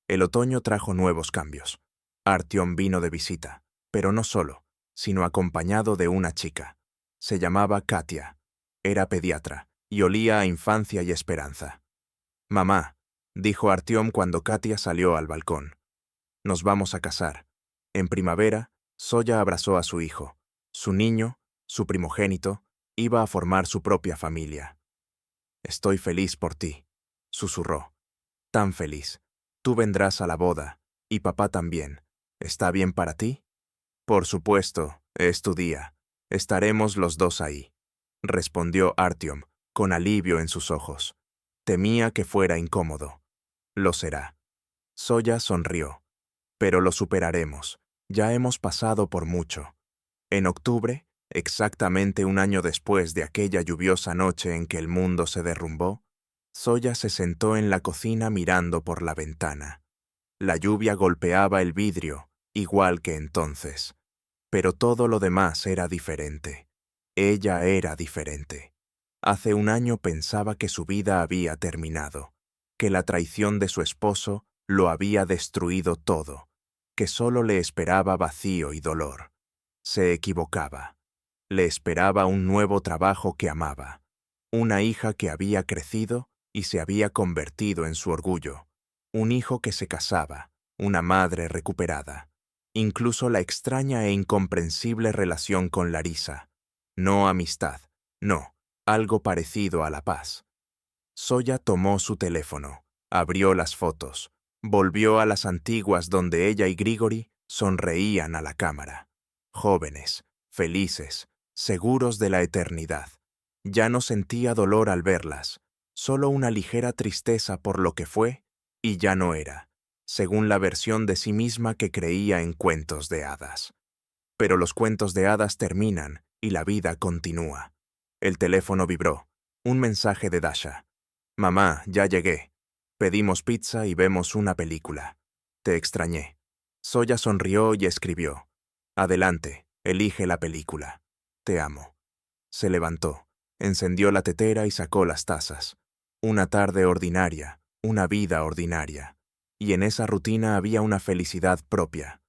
El otoño trajo nuevos cambios. Artyom vino de visita, pero no solo, sino acompañado de una chica. Se llamaba Katia. Era pediatra y olía a infancia y esperanza. Mamá, dijo Artyom cuando Katia salió al balcón. Nos vamos a casar. En primavera, Zoya abrazó a su hijo. Su niño, su primogénito, iba a formar su propia familia. Estoy feliz por ti, susurró. Tan feliz. Tú vendrás a la boda, y papá también. ¿Está bien para ti? Por supuesto, es tu día. Estaremos los dos ahí, respondió Artyom, con alivio en sus ojos. Temía que fuera incómodo. Lo será. Zoya sonrió. Pero lo superaremos. Ya hemos pasado por mucho. En octubre, exactamente un año después de aquella lluviosa noche en que el mundo se derrumbó, Zoya se sentó en la cocina mirando por la ventana. La lluvia golpeaba el vidrio, igual que entonces. Pero todo lo demás era diferente. Ella era diferente. Hace un año pensaba que su vida había terminado, que la traición de su esposo lo había destruido todo, que solo le esperaba vacío y dolor. Se equivocaba. Le esperaba un nuevo trabajo que amaba, una hija que había crecido y se había convertido en su orgullo, un hijo que se casaba, una madre recuperada, incluso la extraña e incomprensible relación con Larisa. No amistad, no, algo parecido a la paz. Zoya tomó su teléfono, abrió las fotos, volvió a las antiguas donde ella y Grigori sonreían a la cámara. Jóvenes, felices, seguros de la eternidad. Ya no sentía dolor al verlas, solo una ligera tristeza por lo que fue y ya no era, según la versión de sí misma que creía en cuentos de hadas. Pero los cuentos de hadas terminan y la vida continúa. El teléfono vibró. Un mensaje de Dasha. Mamá, ya llegué. Pedimos pizza y vemos una película. Te extrañé. Zoya sonrió y escribió. Adelante, elige la película. Te amo. Se levantó, encendió la tetera y sacó las tazas. Una tarde ordinaria, una vida ordinaria. Y en esa rutina había una felicidad propia.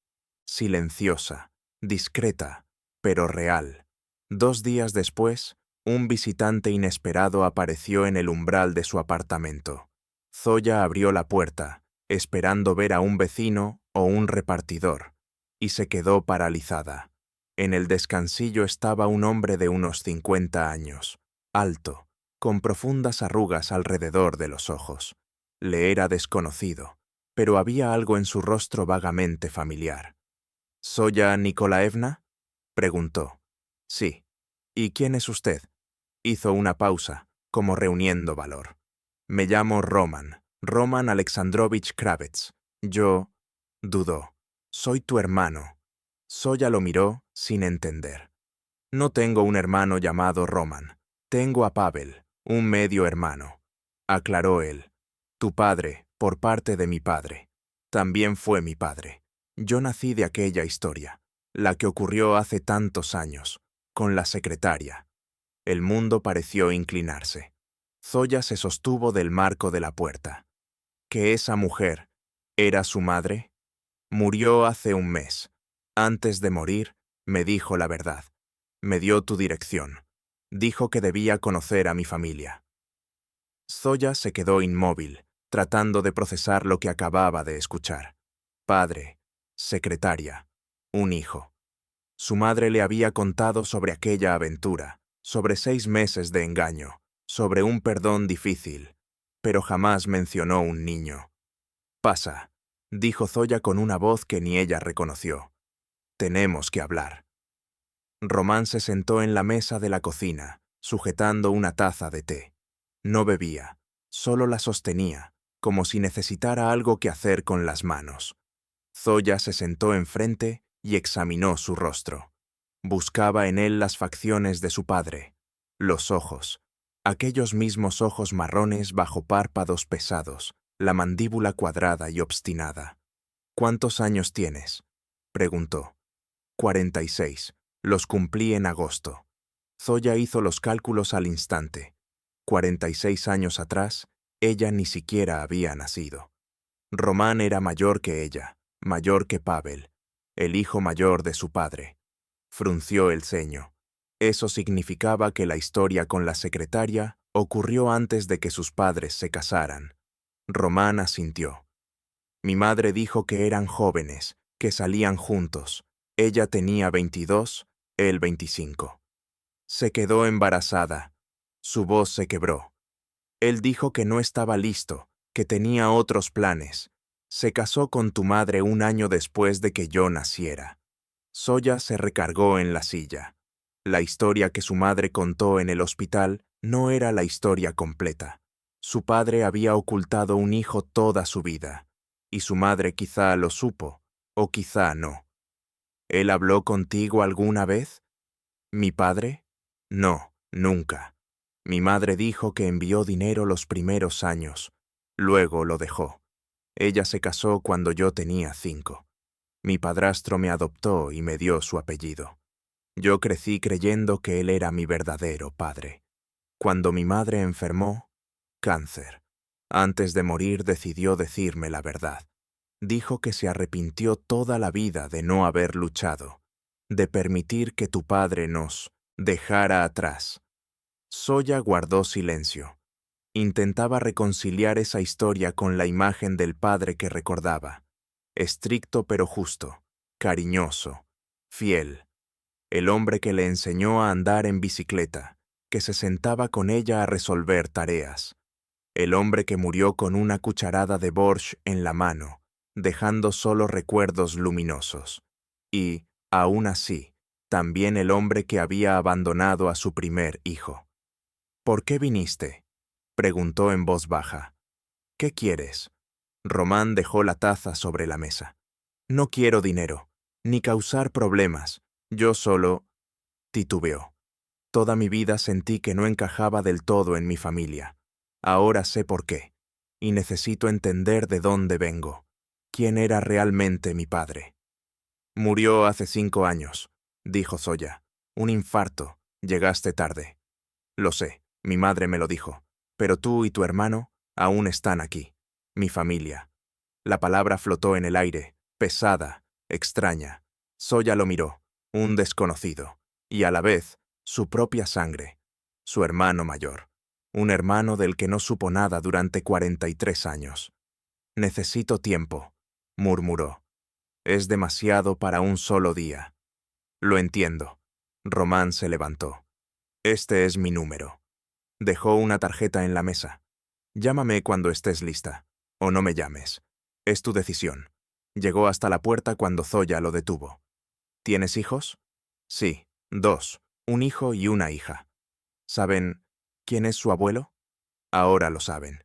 Silenciosa, discreta, pero real. 2 días después, un visitante inesperado apareció en el umbral de su apartamento. Zoya abrió la puerta, esperando ver a un vecino o un repartidor, y se quedó paralizada. En el descansillo estaba un hombre de unos 50 años, alto, con profundas arrugas alrededor de los ojos. Le era desconocido, pero había algo en su rostro vagamente familiar. ¿Zoya Nikolaevna?, preguntó. Sí. ¿Y quién es usted? Hizo una pausa, como reuniendo valor. Me llamo Roman Alexandrovich Kravets. Yo... dudó. Soy tu hermano. Zoya lo miró sin entender. No tengo un hermano llamado Roman. Tengo a Pavel, un medio hermano, aclaró él. Tu padre, por parte de mi padre. También fue mi padre. Yo nací de aquella historia, la que ocurrió hace tantos años, con la secretaria. El mundo pareció inclinarse. Zoya se sostuvo del marco de la puerta. ¿Que esa mujer era su madre? Murió hace un mes. Antes de morir, me dijo la verdad. Me dio tu dirección. Dijo que debía conocer a mi familia. Zoya se quedó inmóvil, tratando de procesar lo que acababa de escuchar. Padre, secretaria, un hijo. Su madre le había contado sobre aquella aventura, sobre 6 meses de engaño, sobre un perdón difícil, pero jamás mencionó un niño. Pasa, dijo Zoya con una voz que ni ella reconoció. Tenemos que hablar. Román se sentó en la mesa de la cocina, sujetando una taza de té. No bebía, solo la sostenía, como si necesitara algo que hacer con las manos. Zoya se sentó enfrente y examinó su rostro. Buscaba en él las facciones de su padre, los ojos, aquellos mismos ojos marrones bajo párpados pesados, la mandíbula cuadrada y obstinada. ¿Cuántos años tienes?, preguntó. 46. Los cumplí en agosto. Zoya hizo los cálculos al instante. 46 años atrás, ella ni siquiera había nacido. Román era mayor que ella, mayor que Pavel, el hijo mayor de su padre. Frunció el ceño. Eso significaba que la historia con la secretaria ocurrió antes de que sus padres se casaran. Román asintió. Mi madre dijo que eran jóvenes, que salían juntos. Ella tenía 22, él 25. Se quedó embarazada. Su voz se quebró. Él dijo que no estaba listo, que tenía otros planes. Se casó con tu madre un año después de que yo naciera. Zoya se recargó en la silla. La historia que su madre contó en el hospital no era la historia completa. Su padre había ocultado un hijo toda su vida, y su madre quizá lo supo, o quizá no. ¿Él habló contigo alguna vez? ¿Mi padre? No, nunca. Mi madre dijo que envió dinero los primeros años. Luego lo dejó. Ella se casó cuando yo tenía 5. Mi padrastro me adoptó y me dio su apellido. Yo crecí creyendo que él era mi verdadero padre. Cuando mi madre enfermó, cáncer. Antes de morir decidió decirme la verdad. Dijo que se arrepintió toda la vida de no haber luchado, de permitir que tu padre nos dejara atrás. Zoya guardó silencio. Intentaba reconciliar esa historia con la imagen del padre que recordaba. Estricto pero justo, cariñoso, fiel. El hombre que le enseñó a andar en bicicleta, que se sentaba con ella a resolver tareas. El hombre que murió con una cucharada de borscht en la mano, dejando solo recuerdos luminosos. Y, aún así, también el hombre que había abandonado a su primer hijo. ¿Por qué viniste?, preguntó en voz baja. ¿Qué quieres? Román dejó la taza sobre la mesa. No quiero dinero, ni causar problemas. Yo solo titubeó. Toda mi vida sentí que no encajaba del todo en mi familia. Ahora sé por qué, y necesito entender de dónde vengo. ¿Quién era realmente mi padre? Murió hace 5 años, dijo Zoya. Un infarto. Llegaste tarde. Lo sé, mi madre me lo dijo. Pero tú y tu hermano aún están aquí. Mi familia. La palabra flotó en el aire, pesada, extraña. Zoya lo miró, un desconocido, y a la vez, su propia sangre, su hermano mayor, un hermano del que no supo nada durante 43 años. Necesito tiempo, murmuró. Es demasiado para un solo día. Lo entiendo. Román se levantó. Este es mi número. Dejó una tarjeta en la mesa. Llámame cuando estés lista, o no me llames. Es tu decisión. Llegó hasta la puerta cuando Zoya lo detuvo. ¿Tienes hijos? Sí, 2, un hijo y una hija. ¿Saben quién es su abuelo? Ahora lo saben.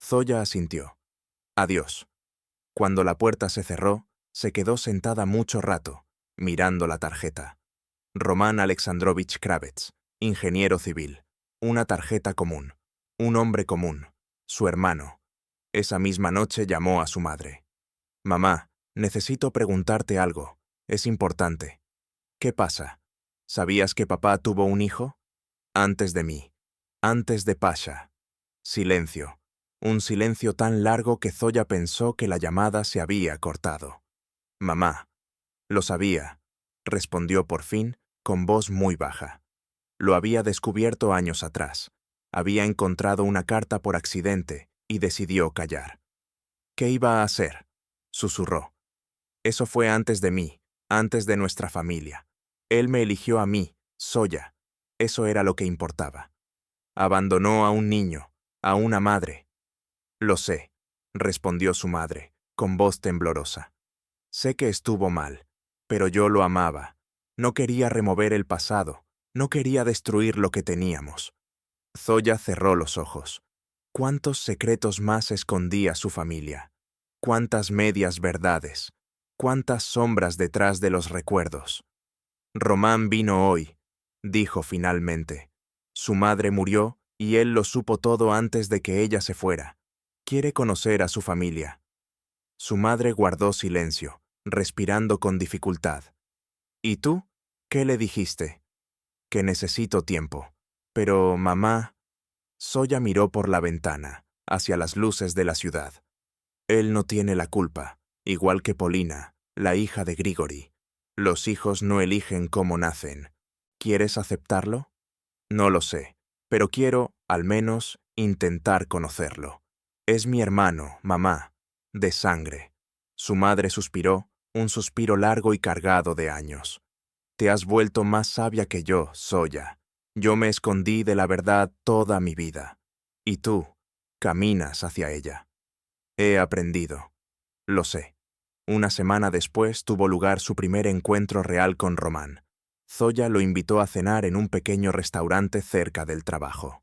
Zoya asintió. Adiós. Cuando la puerta se cerró, se quedó sentada mucho rato, mirando la tarjeta. Román Alexandrovich Kravets, ingeniero civil. Una tarjeta común. Un hombre común. Su hermano. Esa misma noche llamó a su madre. Mamá, necesito preguntarte algo. Es importante. ¿Qué pasa? ¿Sabías que papá tuvo un hijo? Antes de mí. Antes de Pasha. Silencio. Un silencio tan largo que Zoya pensó que la llamada se había cortado. Mamá. Lo sabía, respondió por fin, con voz muy baja. Lo había descubierto años atrás. Había encontrado una carta por accidente y decidió callar. ¿Qué iba a hacer? Susurró. Eso fue antes de mí, antes de nuestra familia. Él me eligió a mí, Zoya. Eso era lo que importaba. Abandonó a un niño, a una madre. Lo sé, respondió su madre, con voz temblorosa. Sé que estuvo mal, pero yo lo amaba. No quería remover el pasado, no quería destruir lo que teníamos. Zoya cerró los ojos. ¿Cuántos secretos más escondía su familia? ¿Cuántas medias verdades? ¿Cuántas sombras detrás de los recuerdos? Román vino hoy, dijo finalmente. Su madre murió y él lo supo todo antes de que ella se fuera. Quiere conocer a su familia. Su madre guardó silencio, respirando con dificultad. ¿Y tú? ¿Qué le dijiste? Que necesito tiempo. Pero, mamá... Zoya miró por la ventana, hacia las luces de la ciudad. Él no tiene la culpa, igual que Polina, la hija de Grigori. Los hijos no eligen cómo nacen. ¿Quieres aceptarlo? No lo sé, pero quiero, al menos, intentar conocerlo. Es mi hermano, mamá, de sangre. Su madre suspiró, un suspiro largo y cargado de años. Te has vuelto más sabia que yo, Zoya. Yo me escondí de la verdad toda mi vida. Y tú, caminas hacia ella. He aprendido. Lo sé. Una semana después tuvo lugar su primer encuentro real con Román. Zoya lo invitó a cenar en un pequeño restaurante cerca del trabajo.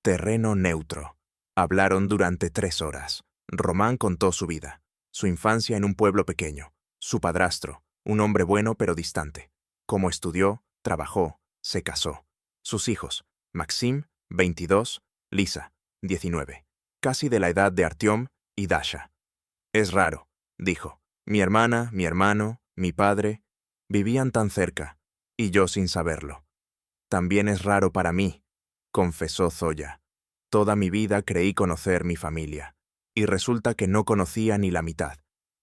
Terreno neutro. Hablaron durante 3 horas. Román contó su vida, su infancia en un pueblo pequeño, su padrastro, un hombre bueno pero distante, cómo estudió, trabajó, se casó, sus hijos, Maxim, 22, Lisa, 19, casi de la edad de Artyom y Dasha. Es raro, dijo. Mi hermana, mi hermano, mi padre, vivían tan cerca, y yo sin saberlo. También es raro para mí, confesó Zoya. Toda mi vida creí conocer mi familia, y resulta que no conocía ni la mitad.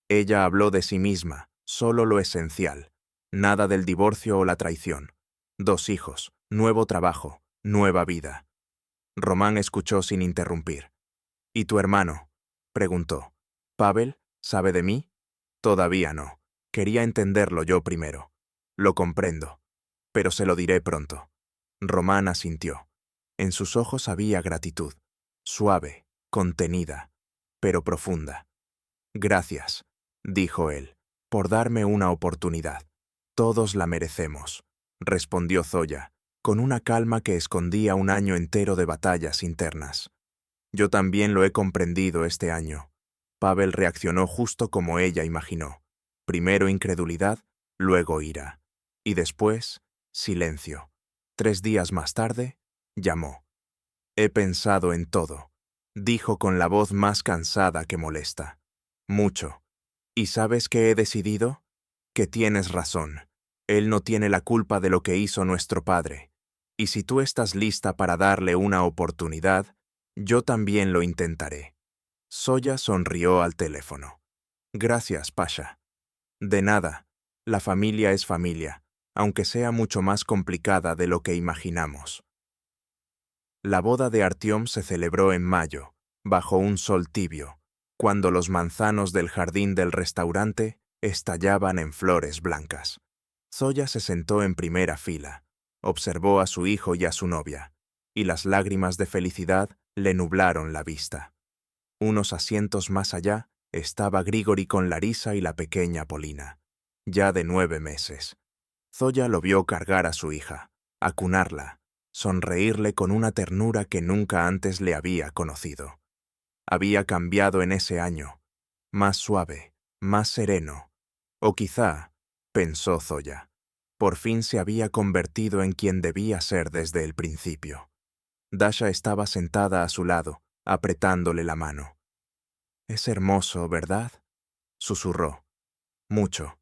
Ella habló de sí misma, solo lo esencial, nada del divorcio o la traición. 2 hijos, nuevo trabajo, nueva vida. Román escuchó sin interrumpir. ¿Y tu hermano? Preguntó. ¿Pavel sabe de mí? Todavía no. Quería entenderlo yo primero. Lo comprendo, pero se lo diré pronto. Román asintió. En sus ojos había gratitud, suave, contenida, pero profunda. Gracias, dijo él, por darme una oportunidad. Todos la merecemos, respondió Zoya, con una calma que escondía un año entero de batallas internas. Yo también lo he comprendido este año. Pavel reaccionó justo como ella imaginó. Primero incredulidad, luego ira. Y después, silencio. 3 días más tarde, llamó. He pensado en todo, dijo con la voz más cansada que molesta. Mucho. ¿Y sabes qué he decidido? Que tienes razón. Él no tiene la culpa de lo que hizo nuestro padre. Y si tú estás lista para darle una oportunidad, yo también lo intentaré. Zoya sonrió al teléfono. Gracias, Pasha. De nada. La familia es familia, aunque sea mucho más complicada de lo que imaginamos. La boda de Artyom se celebró en mayo, bajo un sol tibio, cuando los manzanos del jardín del restaurante estallaban en flores blancas. Zoya se sentó en primera fila, observó a su hijo y a su novia, y las lágrimas de felicidad le nublaron la vista. Unos asientos más allá estaba Grigori con Larisa y la pequeña Polina, ya de 9 meses. Zoya lo vio cargar a su hija, acunarla, sonreírle con una ternura que nunca antes le había conocido. Había cambiado en ese año, más suave, más sereno, o quizá, pensó Zoya, por fin se había convertido en quien debía ser desde el principio. Dasha estaba sentada a su lado, apretándole la mano. «Es hermoso, ¿verdad?», susurró. «Mucho.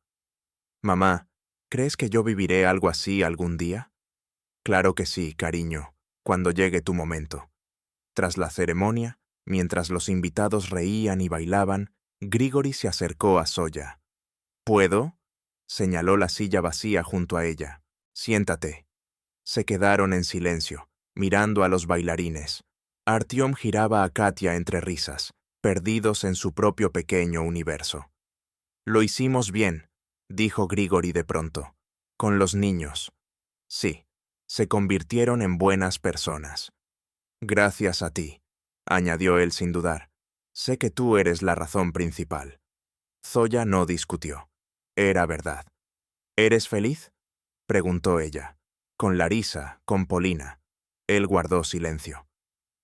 Mamá, ¿Crees que yo viviré algo así algún día? Claro que sí, cariño, cuando llegue tu momento. Tras la ceremonia, mientras los invitados reían y bailaban, Grigori se acercó a Zoya. ¿Puedo? Señaló la silla vacía junto a ella. Siéntate. Se quedaron en silencio, mirando a los bailarines. Artyom giraba a Katia entre risas, perdidos en su propio pequeño universo. Lo hicimos bien, dijo Grigori de pronto. Con los niños. Sí, se convirtieron en buenas personas. Gracias a ti, añadió él sin dudar. Sé que tú eres la razón principal. Zoya no discutió. Era verdad. ¿Eres feliz? Preguntó ella. Con Larisa, con Polina. Él guardó silencio.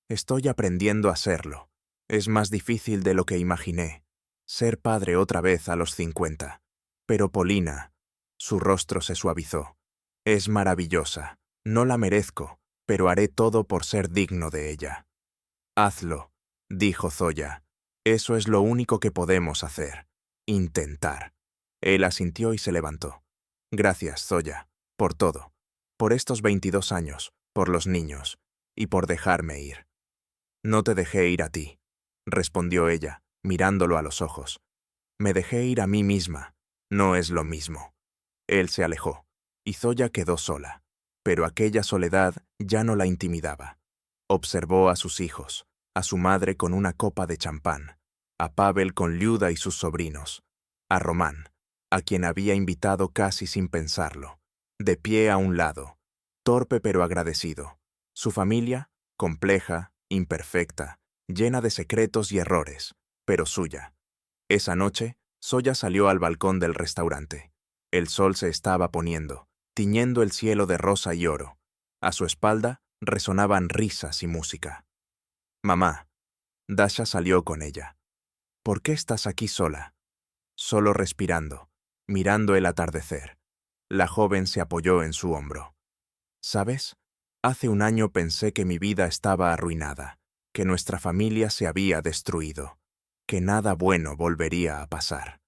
Estoy aprendiendo a serlo. Es más difícil de lo que imaginé. Ser padre otra vez a los 50. Pero Polina, su rostro se suavizó. Es maravillosa. No la merezco, pero haré todo por ser digno de ella. Hazlo, dijo Zoya. Eso es lo único que podemos hacer. Intentar. Él asintió y se levantó. Gracias, Zoya, por todo. Por estos 22 años, por los niños, y por dejarme ir. No te dejé ir a ti, respondió ella, mirándolo a los ojos. Me dejé ir a mí misma. No es lo mismo. Él se alejó, y Zoya quedó sola. Pero aquella soledad ya no la intimidaba. Observó a sus hijos, a su madre con una copa de champán, a Pavel con Liuda y sus sobrinos, a Román, a quien había invitado casi sin pensarlo, de pie a un lado, torpe pero agradecido. Su familia, compleja, imperfecta, llena de secretos y errores, pero suya. Esa noche, Zoya salió al balcón del restaurante. El sol se estaba poniendo, tiñendo el cielo de rosa y oro. A su espalda resonaban risas y música. Mamá. Dasha salió con ella. ¿Por qué estás aquí sola? Solo respirando, mirando el atardecer. La joven se apoyó en su hombro. ¿Sabes? Hace un año pensé que mi vida estaba arruinada, que nuestra familia se había destruido, que nada bueno volvería a pasar.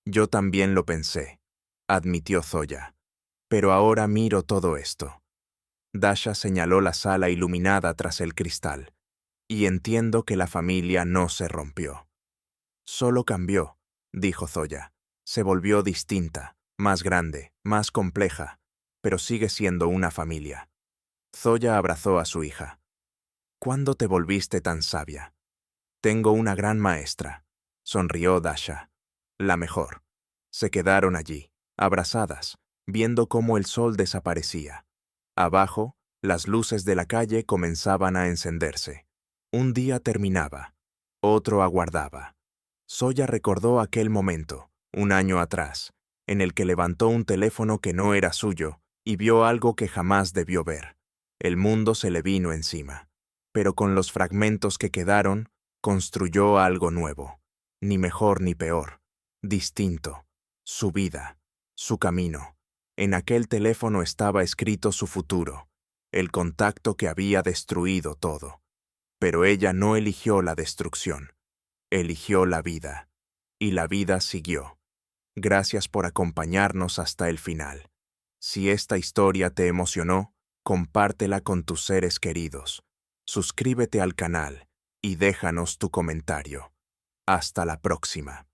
Yo también lo pensé, admitió Zoya. Pero ahora miro todo esto. Dasha señaló la sala iluminada tras el cristal, y entiendo que la familia no se rompió. Solo cambió, dijo Zoya. Se volvió distinta, más grande, más compleja, pero sigue siendo una familia. Zoya abrazó a su hija. ¿Cuándo te volviste tan sabia? Tengo una gran maestra, sonrió Dasha. La mejor. Se quedaron allí, abrazadas, viendo cómo el sol desaparecía. Abajo, las luces de la calle comenzaban a encenderse. Un día terminaba, otro aguardaba. Zoya recordó aquel momento, un año atrás, en el que levantó un teléfono que no era suyo y vio algo que jamás debió ver. El mundo se le vino encima. Pero con los fragmentos que quedaron, construyó algo nuevo. Ni mejor ni peor. Distinto. Su vida. Su camino. En aquel teléfono estaba escrito su futuro. El contacto que había destruido todo. Pero ella no eligió la destrucción. Eligió la vida. Y la vida siguió. Gracias por acompañarnos hasta el final. Si esta historia te emocionó, compártela con tus seres queridos. Suscríbete al canal y déjanos tu comentario. Hasta la próxima.